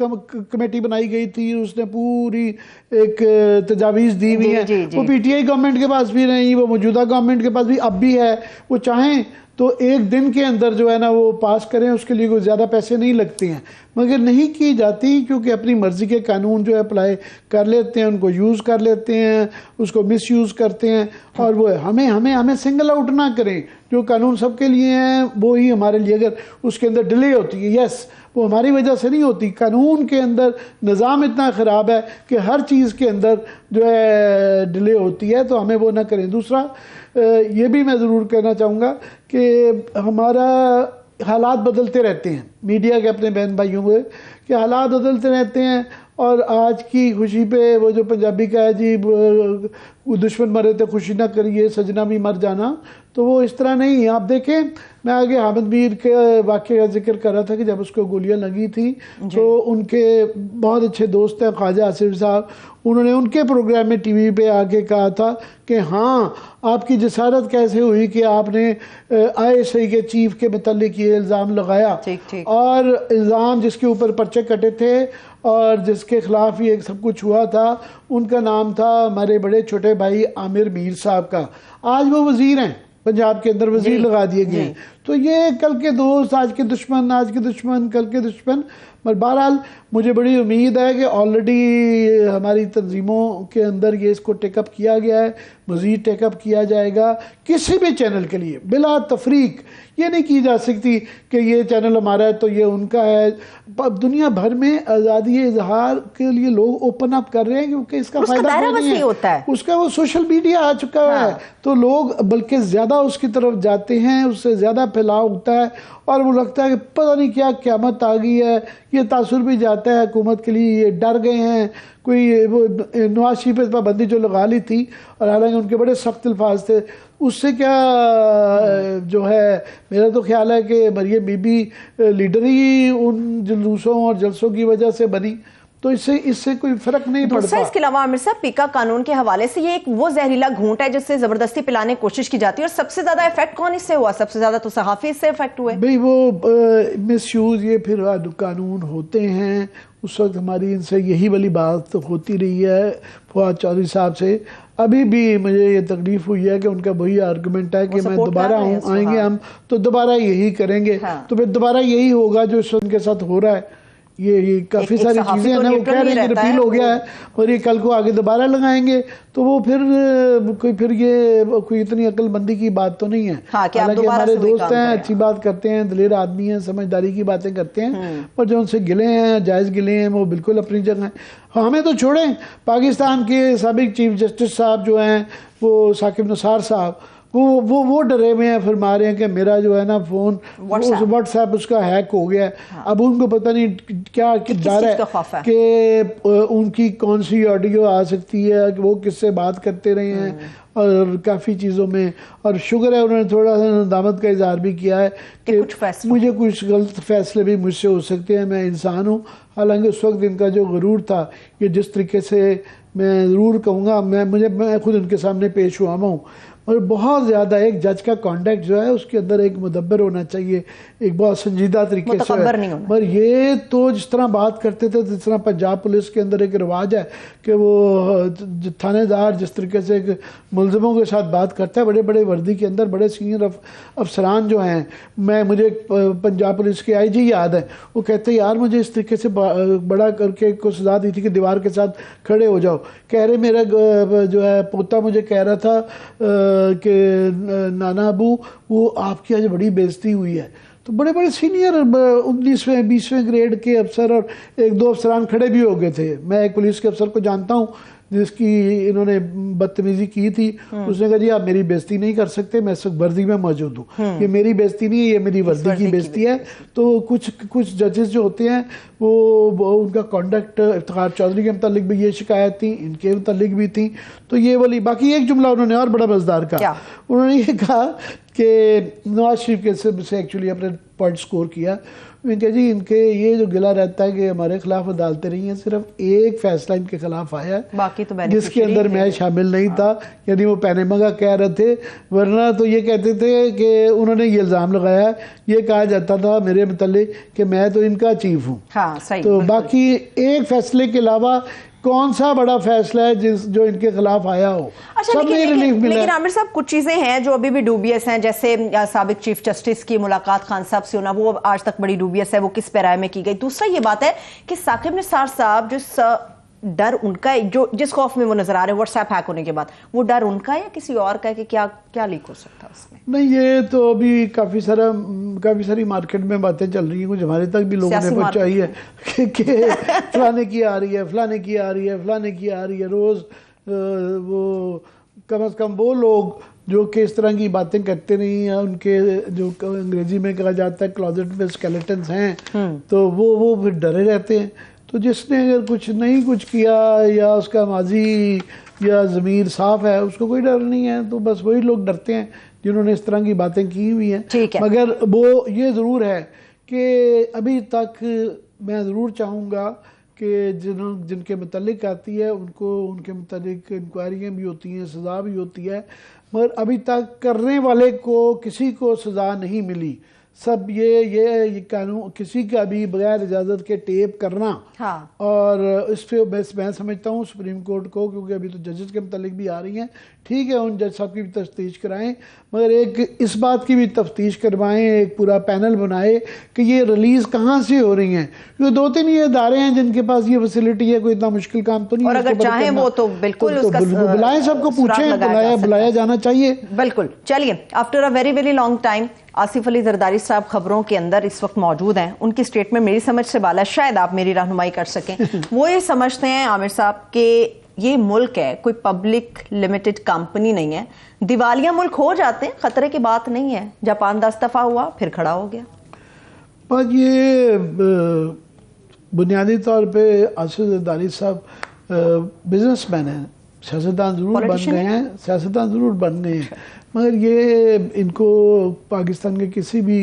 कमेटी बनाई गई थी, उसने पूरी एक तजावीज़ दी हुई है। वो पीटीआई गवर्नमेंट के पास भी नहीं, वो मौजूदा गवर्नमेंट के पास भी अब भी है। वो चाहें तो एक दिन के अंदर जो है ना वो पास करें, उसके लिए कोई ज़्यादा पैसे नहीं लगते हैं, मगर नहीं की जाती क्योंकि अपनी मर्ज़ी के कानून जो है अप्लाई कर लेते हैं, उनको यूज़ कर लेते हैं, उसको मिस यूज़ करते हैं। और वो हमें सिंगल आउट ना करें। जो कानून सबके लिए हैं वो ही हमारे लिए, अगर उसके अंदर डिले होती है, यस, वो हमारी वजह से नहीं होती। कानून के अंदर निज़ाम इतना ख़राब है कि हर चीज़ के अंदर जो है डिले होती है, तो हमें वो ना करें। दूसरा ये भी मैं ज़रूर कहना चाहूँगा कि हमारा हालात बदलते रहते हैं, मीडिया के अपने बहन भाइयों के कि हालात बदलते रहते हैं। और आज की खुशी पे वो जो पंजाबी का है जी, दुश्मन मरे तो खुशी ना करिए, सजना भी मर जाना, तो वो इस तरह नहीं है। आप देखें, मैं आगे हामिद मीर के वाक़े का जिक्र कर रहा था कि जब उसको गोलियां लगी थी तो उनके बहुत अच्छे दोस्त हैं ख्वाजा आसिफ साहब, उन्होंने उनके प्रोग्राम में टीवी पे आके कहा था कि हाँ, आपकी जसारत कैसे हुई कि आपने ISI के चीफ के मतलब ये इल्ज़ाम लगाया। और इल्ज़ाम जिसके ऊपर पर्चे कटे थे और जिसके खिलाफ ये सब कुछ हुआ था, उनका नाम था हमारे बड़े छोटे भाई आमिर मीर साहब का। आज वो वज़ीर हैं, पंजाब के अंदर वज़ीर लगा दिए गए हैं। तो ये कल के दोस्त, आज के दुश्मन, आज के दुश्मन, कल के दुश्मन। पर बहरहाल मुझे बड़ी उम्मीद है कि ऑलरेडी हमारी तंजीमों के अंदर ये इसको टेकअप किया गया है, मज़ीद टेकअप किया जाएगा। किसी भी चैनल के लिए बिला तफरीक ये नहीं की जा सकती कि ये चैनल हमारा है तो ये उनका है। दुनिया भर में आज़ादी इजहार के लिए लोग ओपन अप कर रहे हैं क्योंकि इसका फ़ायदा नहीं है, होता है उसका वो सोशल मीडिया आ चुका है। तो लोग बल्कि ज़्यादा उसकी तरफ जाते हैं, उससे ज़्यादा फैलाव होता है और वो लगता है कि पता नहीं क्या क़यामत आ गई है। ये तासुर भी जाता है हुकूमत के लिए, ये डर गए हैं। कोई वो नवाज शरीफ पर पाबंदी जो लगा ली थी और हालांकि उनके बड़े सख्त अल्फाज थे, उससे क्या जो है, मेरा तो ख्याल है कि मरियम बीबी लीडर ही उन जुलूसों और जलसों की वजह से बनी, तो इससे कोई फर्क नहीं पड़ता। इसके अलावा आमिर साहब, पीका कानून के हवाले से ये एक वो जहरीला घूंट है जिससे जबरदस्ती पिलाने की कोशिश की जाती है और सबसे ज्यादा इफेक्ट कौन इससे हुआ? सबसे ज्यादा तो सहाफी इससे इफेक्ट हुए भाई। वो मिसयूज ये फिर कानून होते हैं। उस वक्त हमारी इनसे यही वाली बात होती रही है फवाद चौधरी साहब से। अभी भी मुझे ये तकलीफ हुई है कि उनका वही आर्गुमेंट है कि मैं दोबारा आएंगे हम तो दोबारा यही करेंगे। तो फिर दोबारा यही होगा जो उनके साथ हो रहा है। ये काफ़ी सारी चीज़ें हैं ना, वो कह रहे हैं कि रिपील हो गया है और ये कल को आगे दोबारा लगाएंगे तो वो फिर ये कोई इतनी अक्लमंदी की बात तो नहीं है। हालांकि हमारे दोस्त हैं, अच्छी बात करते हैं, दलेर आदमी हैं, समझदारी की बातें करते हैं, पर जो उनसे गिले हैं, जायज़ गिले हैं, वो बिल्कुल अपनी जगह हैं। हमें तो छोड़ें, पाकिस्तान के साबिक चीफ जस्टिस साहब जो हैं वो साकिब निसार साहब, वो डरे हुए हैं, फरमा रहे हैं कि मेरा जो है ना फ़ोन व्हाट्सएप उसका हैक हो गया है। अब उनको पता नहीं क्या डर है कि उनकी कौन सी ऑडियो आ सकती है, कि वो किससे बात करते रहे हैं और काफ़ी चीज़ों में। और शुक्र है उन्होंने थोड़ा सा नदामत का इजहार भी किया है कि मुझे कुछ गलत फैसले भी मुझसे हो सकते हैं, मैं इंसान हूँ। हालांकि उस वक्त इनका जो गरूर था, ये जिस तरीके से मैं ज़रूर कहूँगा, मैं खुद उनके सामने पेश हुआ हूँ। और बहुत ज़्यादा एक जज का कॉन्डक्ट जो है उसके अंदर एक मुदब्बर होना चाहिए, एक बहुत संजीदा तरीके से। पर ये तो जिस तरह बात करते थे, जिस तरह पंजाब पुलिस के अंदर एक रिवाज है कि वो थानेदार जिस तरीके से एक मुलजमों के साथ बात करता है, बड़े बड़े वर्दी के अंदर बड़े सीनियर अफसरान जो हैं, मुझे पंजाब पुलिस के IG याद है, वो कहते हैं यार मुझे इस तरीके से बड़ा करके को सजा दी थी कि दीवार के साथ खड़े हो जाओ। कह रहे मेरा जो है पोता मुझे कह रहा था कि नाना अबू वो आपकी आज बड़ी बेइज्जती हुई है। तो बड़े बड़े सीनियर 19वें 20वें ग्रेड के अफसर और एक दो अफसरान खड़े भी हो गए थे। मैं एक पुलिस के अफसर को जानता हूँ जिसकी इन्होंने बदतमीजी की थी, उसने कहा जी आप मेरी बेइज्जती नहीं कर सकते, मैं इस वक्त वर्दी में मौजूद हूँ, ये मेरी बेइज्जती नहीं है, ये मेरी वर्दी की बेइज्जती है। तो कुछ जजेस जो होते हैं वो उनका कॉन्डक्ट, इफ्तिखार चौधरी के मुतालिक भी ये शिकायत थी, इनके मुतालिक भी थी। तो ये वाली बाकी एक जुमला उन्होंने और बड़ा मज़ेदार कहा, उन्होंने ये कहा कि नवाज शरीफ के से एक्चुअली अपने पॉइंट स्कोर किया। इनके जी इनके ये जो गिला रहता है कि हमारे खिलाफ अदालतें रही हैं, सिर्फ एक फैसला इनके खिलाफ आया बाकी तो जिसके अंदर मैं शामिल नहीं था, यदि वो पैनेमा का कह रहे थे, वरना तो ये कहते थे कि उन्होंने ये इल्ज़ाम लगाया, ये कहा जाता था मेरे मुतालिक कि मैं तो इनका चीफ हूँ। तो बाकी एक फैसले के अलावा कौन सा बड़ा फैसला है जो इनके खिलाफ आया हो? अच्छा, लेकिन आमिर साहब कुछ चीजें हैं जो अभी भी डूबियस हैं, जैसे साबिक चीफ जस्टिस की मुलाकात खान साहब से होना, वो आज तक बड़ी डूबियस है, वो किस पैराए में की गई। दूसरा ये बात है कि साकिब निसार साहब जिस डर उनका है, जो जिस खौफ में वो नजर आ रहे हैं व्हाट्सएप हैक होने के बाद, वो डर उनका है या किसी और का है कि क्या लीक हो सकता है उसमें? नहीं, ये तो अभी काफ़ी सारी मार्केट में बातें चल रही हैं, कुछ हमारे तक भी लोगों ने पहुंचाई है कि फलाने की आ रही है, फलाने की आ रही है, फलाने की आ रही है। रोज़ वो कम से कम वो लोग जो कि इस तरह की बातें करते नहीं हैं, उनके जो अंग्रेजी में कहा जाता है क्लोजेट में स्केलेटन्स हैं, तो वो फिर डरे रहते हैं। तो जिसने अगर कुछ किया या उसका माजी या ज़मीर साफ है, उसको कोई डर नहीं है। तो बस वही लोग डरते हैं जिन्होंने इस तरह की बातें की हुई हैं। मगर वो ये ज़रूर है कि अभी तक मैं ज़रूर चाहूँगा कि जिनके मुतालिक आती है उनके मुतालिक इंक्वायरियाँ भी होती हैं, सज़ा भी होती है, मगर अभी तक करने वाले को किसी को सज़ा नहीं मिली। सब ये कानून किसी का भी बगैर इजाज़त के टेप करना। हाँ। और इस पे मैं समझता हूँ सुप्रीम कोर्ट को, क्योंकि अभी तो जजेस के मतलब भी आ रही हैं, ठीक है उन जज साहब की भी तफ्तीश कराएं, मगर एक इस बात की भी तफ्तीश करवाएं, एक पूरा पैनल बनाए कि ये रिलीज़ कहाँ से हो रही हैं, क्योंकि 2-3 ये इदारे हैं जिनके पास ये फैसिलिटी है, कोई इतना मुश्किल काम तो नहीं और है। अगर चाहें वो तो बिल्कुल उसका बुलाएं, सबको पूछें, बुलाया जाना चाहिए। बिल्कुल। चलिए, after a very very long time Asif Ali Zardari साहब खबरों के अंदर इस वक्त मौजूद हैं। उनकी स्टेटमेंट मेरी समझ से बाला, शायद आप मेरी रहनुमाई कर सकें। वो ये समझते हैं आमिर साहब के ये मुल्क है, कोई पब्लिक लिमिटेड कंपनी नहीं है, दिवालिया मुल्क हो जाते हैं, खतरे की बात नहीं है। जापान 10 दफा हुआ फिर खड़ा हो गया। पर ये बुनियादी तौर पे आसिफ जरदारी साहब बिजनेसमैन हैं, सियासतदान ज़रूर बन गए हैं, सियासतदान ज़रूर बन गए हैं, मगर ये इनको पाकिस्तान के किसी भी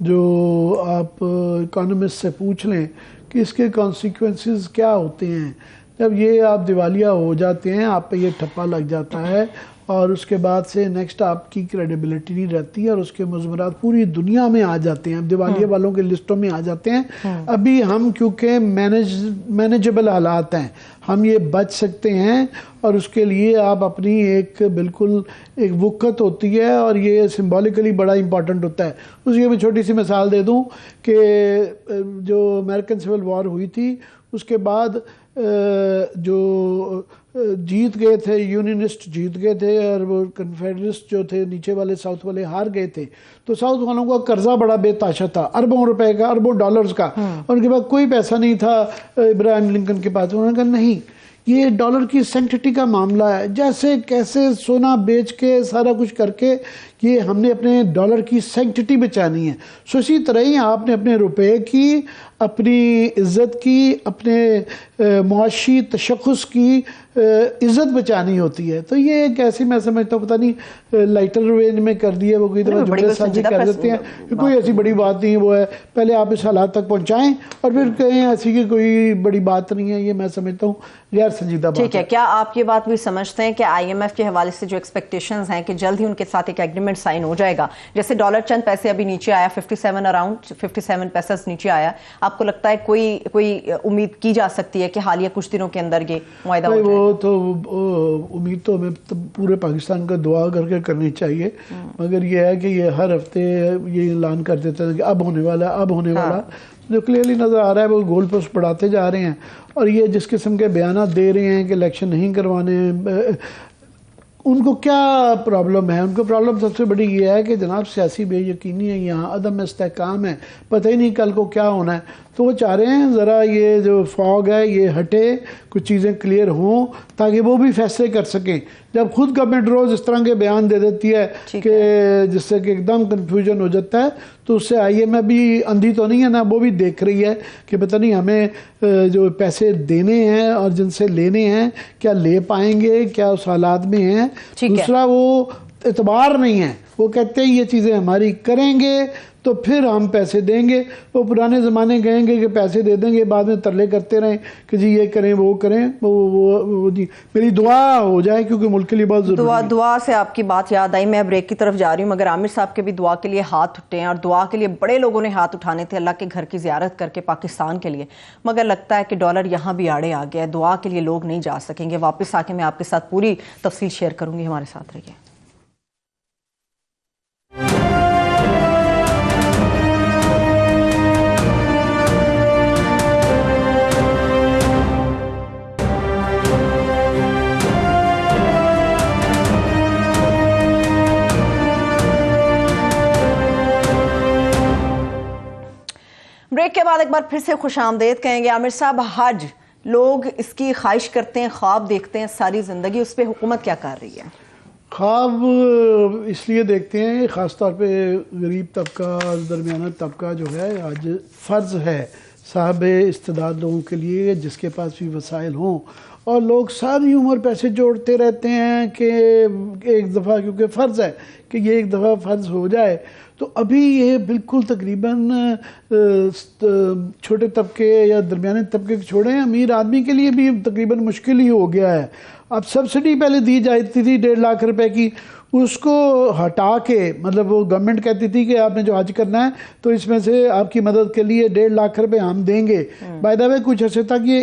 जो आप इकोनॉमिस्ट से पूछ लें कि इसके कॉन्सिक्वेंसेस क्या होते हैं जब ये आप दिवालिया हो जाते हैं, आप पे ये ठप्पा लग जाता है और उसके बाद से नेक्स्ट आपकी क्रेडिबिलिटी नहीं रहती है और उसके मुज़मरात पूरी दुनिया में आ जाते हैं, दिवालिया वालों के लिस्टों में आ जाते हैं। अभी हम क्योंकि मैनेजेबल हालात हैं, हम ये बच सकते हैं और उसके लिए आप अपनी एक बिल्कुल एक वक़्त होती है और ये सिंबॉलिकली बड़ा इंपॉर्टेंट होता है। उसकी मैं छोटी सी मिसाल दे दूं कि जो अमेरिकन सिविल वॉर हुई थी उसके बाद जो जीत गए थे, यूनियनिस्ट जीत गए थे और वो कन्फेडरिस्ट जो थे नीचे वाले साउथ वाले हार गए थे, तो साउथ वालों का कर्जा बड़ा बेताशा था, अरबों रुपए का, अरबों डॉलर्स का, और उनके पास कोई पैसा नहीं था इब्राहिम लिंकन के पास। उन्होंने कहा नहीं, ये डॉलर की सेंटिटी का मामला है, जैसे कैसे सोना बेच के सारा कुछ करके ये हमने अपने डॉलर की सेंटिटी बचानी है। सो इसी तरह ही आपने अपने रुपए की, अपनी इज़्ज़त की, अपने मुआशी तशख़्ख़ुस की इज़्ज़त बचानी होती है। तो ये एक ऐसी, मैं समझता हूँ, पता नहीं लाइटर रेंज में कर दिया वो कोई तरह जुमले साझी कर देते हैं कि कोई ऐसी बड़ी बात नहीं है, वो है पहले आप इस हालात तक पहुँचाएँ और फिर कहें ऐसी कि कोई बड़ी बात नहीं है। ये मैं समझता हूँ गैर संजीदा बात है। ठीक है, क्या आप ये बात भी समझते हैं कि IMF के हवाले से जो एक्सपेक्टेशंस हैं कि जल्द ही उनके साथ एक एग्रीमेंट साइन हो जाएगा? जैसे डॉलर चंद पैसे अभी नीचे आया, 57 अराउंड 57 पैसे नीचे आया, आपको लगता है कोई उम्मीद की जा सकती है कि हालिया कुछ दिनों के अंदर ये मुआहदा हो जाएगा? वो तो उम्मीद तो हमें तो पूरे पाकिस्तान का दुआ करके करनी चाहिए, मगर ये है कि ये हर हफ्ते ये ऐलान कर देते हैं कि अब होने वाला, अब होने वाला, जो क्लियरली नज़र आ रहा है वो गोल पोस्ट बढ़ाते जा रहे हैं। और ये जिस किस्म के बयान दे रहे हैं कि इलेक्शन नहीं करवाने, उनको क्या प्रॉब्लम है? उनको प्रॉब्लम सबसे बड़ी ये है कि जनाब सियासी बेयकीनी है, यहाँ अदम इस्तेहकाम है, पता ही नहीं कल को क्या होना है। तो वो चाह रहे हैं ज़रा ये जो फॉग है ये हटे, कुछ चीज़ें क्लियर हों ताकि वो भी फैसले कर सकें। जब खुद गवर्नमेंट रोज़ इस तरह के बयान दे देती है कि जिससे कि एकदम कन्फ्यूजन हो जाता है, तो उससे IMF भी अंधी तो नहीं है ना, वो भी देख रही है कि पता नहीं हमें जो पैसे देने हैं और जिनसे लेने हैं क्या ले पाएंगे, क्या उस हालात में हैं। दूसरा वो एतबार नहीं है, वो कहते हैं ये चीज़ें हमारी करेंगे तो फिर हम पैसे देंगे। वो पुराने ज़माने कहेंगे कि पैसे दे देंगे, बाद में तरले करते रहें कि जी ये करें वो करें। वो जी मेरी दुआ हो जाए क्योंकि मुल्क के लिए बहुत ज़रूरी है। दुआ से आपकी बात याद आई, मैं ब्रेक की तरफ जा रही हूँ, मगर आमिर साहब के भी दुआ के लिए हाथ उठे हैं और दुआ के लिए बड़े लोगों ने हाथ उठाने थे अल्लाह के घर की ज़ियारत करके पाकिस्तान के लिए, मगर लगता है कि डॉलर यहाँ भी आड़े आ गया है, दुआ के लिए लोग नहीं जा सकेंगे। वापस आके मैं आपके साथ पूरी तफसील शेयर करूँगी, हमारे साथ रहिए। ब्रेक के बाद एक बार फिर से खुशामदेद कहेंगे। आमिर साहब, हज लोग इसकी ख्वाहिश करते हैं, ख्वाब देखते हैं सारी ज़िंदगी, उस पर हुकूमत क्या कर रही है? ख्वाब इसलिए देखते हैं ख़ास तौर पे गरीब तबका, दरमियाना तबका जो है, आज फ़र्ज़ है साहब इस्तेदाद लोगों के लिए जिसके पास भी वसाइल हों, और लोग सारी उम्र पैसे जोड़ते रहते हैं कि एक दफ़ा, क्योंकि फ़र्ज़ है कि ये एक दफ़ा फ़र्ज़ हो जाए। तो अभी ये बिल्कुल तकरीबन छोटे तबके या दरमियाने तबके के छोड़ें, अमीर आदमी के लिए भी तकरीबन मुश्किल ही हो गया है। अब सब्सिडी पहले दी जाती थी 1.5 लाख रुपए की, उसको हटा के, मतलब वो गवर्नमेंट कहती थी कि आपने जो हज करना है तो इसमें से आपकी मदद के लिए 1.5 लाख रुपए हम देंगे। बाय द वे कुछ अर्से तक ये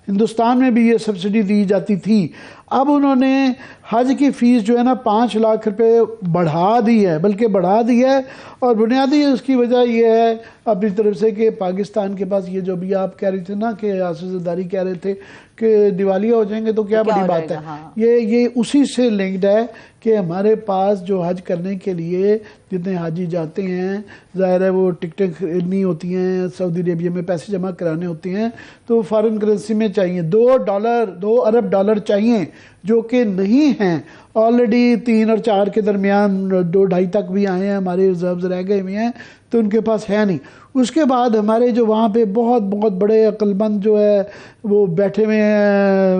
हिंदुस्तान में भी ये सब्सिडी दी जाती थी। अब उन्होंने हज की फ़ीस जो है ना 5 लाख रुपए बढ़ा दी है, बल्कि बढ़ा दी है। और बुनियादी उसकी वजह यह है अपनी तरफ से कि पाकिस्तान के पास ये जो भी आप कह रहे थे ना कि आसिफ ज़रदारी कह रहे थे कि दिवालिया हो जाएंगे तो क्या बड़ी बात है। हाँ। ये उसी से लिंक्ड है कि हमारे पास जो हज करने के लिए जितने हाजी जाते हैं, ज़ाहिर है वो टिकटें खरीदनी होती हैं, सऊदी अरेबिया में पैसे जमा कराने होते हैं, तो फॉरेन करेंसी में चाहिए 2 अरब डॉलर चाहिए, जो कि नहीं हैं। ऑलरेडी 3 और 4 के दरमियान 2-2.5 तक भी आए हैं, हमारे रिजर्व्स रह गए हुए हैं, तो उनके पास है नहीं। उसके बाद हमारे जो वहाँ पे बहुत बहुत बड़े अक्लमंद जो है वो बैठे हुए हैं,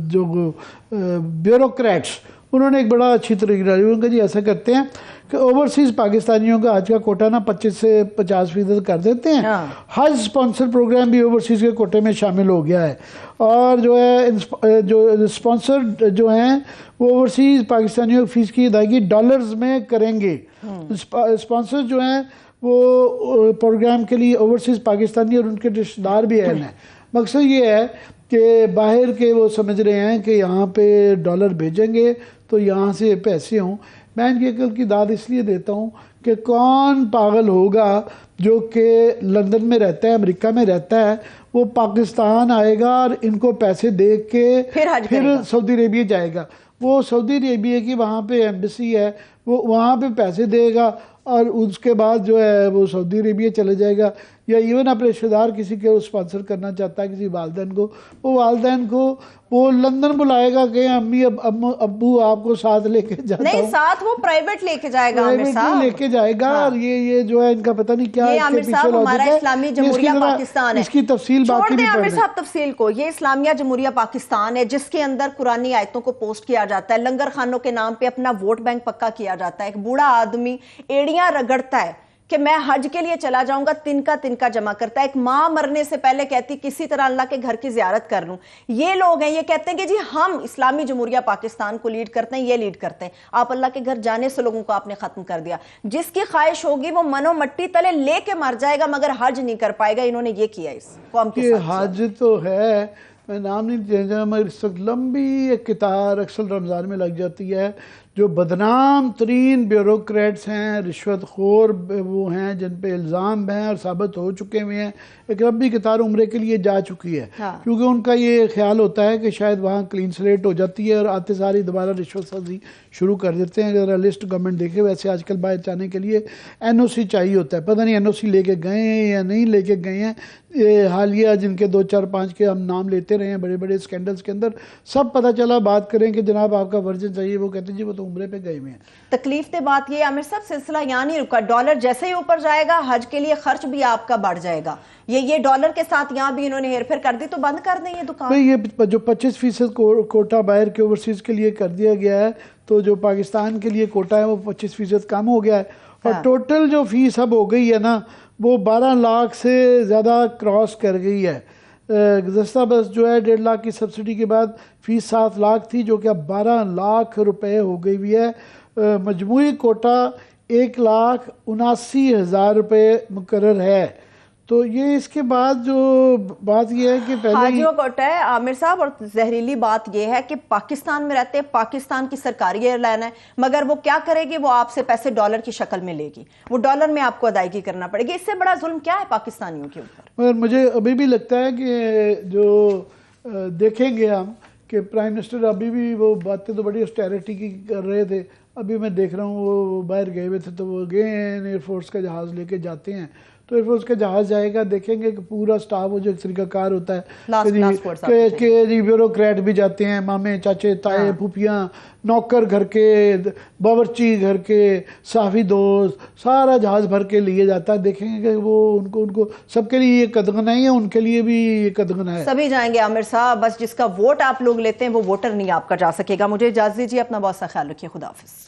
जो ब्यूरोक्रेट्स, उन्होंने एक बड़ा अच्छी तरीके डाली। उनका जी ऐसा करते हैं कि ओवरसीज़ पाकिस्तानियों का हज का कोटा ना 25 से 50% कर देते हैं। हज स्पॉन्सर प्रोग्राम भी ओवरसीज़ के कोटे में शामिल हो गया है। और जो है जो स्पॉन्सर जो हैं वो ओवरसीज़ पाकिस्तानियों की फ़ीस की अदायगी डॉलर्स में करेंगे। स्पॉन्सर जो हैं वो प्रोग्राम के लिए ओवरसीज़ पाकिस्तानी और उनके रिश्तेदार भी हैं। मकसद ये है कि बाहर के वो समझ रहे हैं कि यहाँ पे डॉलर भेजेंगे तो यहाँ से पैसे हों। मैं इनकी अकल की दाद इसलिए देता हूँ कि कौन पागल होगा जो कि लंदन में रहता है, अमेरिका में रहता है, वो पाकिस्तान आएगा और इनको पैसे दे के फिर सऊदी अरेबिया जाएगा। वो सऊदी अरेबिया की वहाँ पे एम्बेसी है, वो वहाँ पे पैसे देगा और उसके बाद जो है वो सऊदी अरेबिया चले जाएगा। या इवन अपने रिश्तेदार किसी के स्पॉन्सर करना चाहता है किसी वालदैन को, वो वालदैन को वो लंदन बुलाएगा कि अम्मी अब्बू आपको साथ लेके जाता नहीं, साथ वो प्राइवेट लेके जाएगा, प्राइवेट लेके जाएगा। और ये जो है इनका पता नहीं क्या आमिर साहब, हमारा इस्लामी जमहूरिया पाकिस्तान है, इसकी तफसील बाकी भी आमिर साहब तफसील को। ये इस्लामिया जमहूरिया पाकिस्तान है जिसके अंदर कुरानी आयतों को पोस्ट किया जाता है, लंगर खानों के नाम पे अपना वोट बैंक पक्का किया जाता है। एक बूढ़ा आदमी एड़ियां रगड़ता है कि मैं हज के लिए चला जाऊंगा, तिनका जमा करता है। एक मां मरने से पहले कहती किसी तरह अल्लाह के घर की जियारत कर लूं। ये लोग हैं, ये कहते हैं कि जी हम इस्लामी जमहूरिया पाकिस्तान को लीड करते हैं, ये लीड करते हैं। आप अल्लाह के घर जाने से लोगों को आपने खत्म कर दिया। जिसकी ख्वाहिश होगी वो मनो मट्टी तले लेके मर जाएगा मगर हज नहीं कर पाएगा। इन्होंने ये किया इस कौम के साथ। हज तो है, मैं नाम नहीं देना, मगर इस वक्त लंबी एक कितार अक्सर रमज़ान में लग जाती है। जो बदनाम तरीन ब्यूरोक्रेट्स हैं, रिश्वतखोर वो हैं जिन पे इल्ज़ाम हैं और साबित हो चुके हुए हैं, एक लंबी कितार उम्रे के लिए जा चुकी है। क्योंकि उनका ये ख्याल होता है कि शायद वहाँ क्लीन स्लेट हो जाती है और आते सारी दोबारा रिश्वत साजी शुरू कर देते हैं। अगर लिस्ट गवर्नमेंट देखे, वैसे आजकल बाहर जाने के लिए NOC चाहिए होता है। पता नहीं NOC लेके गए हैं या नहीं लेके गए हैं। ये हालिया जिनके 2, 4, 5 के हम नाम लेते रहे हैं बड़े बड़े स्कैंडल्स के अंदर, सब पता चला बात करें कि जनाब आपका वर्जन चाहिए, वो कहते हैं जी वो तो उम्रे पे गए हुए हैं। तकलीफ की बात ये आमिर साहब, सिलसिला यहाँ नहीं रुका। डॉलर जैसे ही ऊपर जाएगा हज के लिए खर्च भी आपका बढ़ जाएगा। ये डॉलर के साथ यहाँ भी इन्होंने हेरफेर कर दी, तो बंद कर दें ये दुकान। ये जो 25% कोटा बाहर के ओवरसीज के लिए कर दिया गया है, तो जो पाकिस्तान के लिए कोटा है वो 25% कम हो गया है। और टोटल जो फीस अब हो गई है ना वो 12 लाख से ज़्यादा क्रॉस कर गई है। गुज़श्ता बस जो है 1.5 लाख की सब्सिडी के बाद फीस 7 लाख थी, जो कि अब 12 लाख रुपए हो गई हुई है। मजमूई कोटा 1,79,000 रुपये मुकर्रर है। तो ये इसके बाद जो बात ये है कि पहले हाजियों कोटा है आमिर साहब, और जहरीली बात ये है कि पाकिस्तान में रहते हैं, पाकिस्तान की सरकारी एयरलाइन है, मगर वो क्या करेगी, वो आपसे पैसे डॉलर की शक्ल में लेगी, वो डॉलर में आपको अदायगी करना पड़ेगी। इससे बड़ा जुल्म क्या है पाकिस्तानियों के ऊपर। मगर मुझे अभी भी लगता है कि जो देखेंगे हम कि प्राइम मिनिस्टर अभी भी वो बातें तो बड़ी ऑस्टेरिटी की कर रहे थे। अभी मैं देख रहा हूँ वो बाहर गए हुए थे, तो वो गए हैं एयरफोर्स का जहाज़ लेके जाते हैं, तो एयरफोर्स का जहाज़ जाएगा, देखेंगे कि पूरा स्टाफ वो जो एक तरीकाकार होता है कि जी ब्यूरोक्रेट भी जाते हैं, मामे चाचे ताए फूफियाँ, नौकर घर के, बावर्ची घर के, साफी दोस्त, सारा जहाज़ भर के लिए जाता है। देखेंगे कि वो उनको सबके लिए ये कदगन है या उनके लिए भी ये कदगन है। सभी जाएंगे आमिर साहब, बस जिसका वोट आप लोग लेते हैं वो वोटर नहीं आपका जा सकेगा। मुझे इजाज़त दीजिए, अपना बहुत सा ख्याल रखिए, खुदा हाफिज़।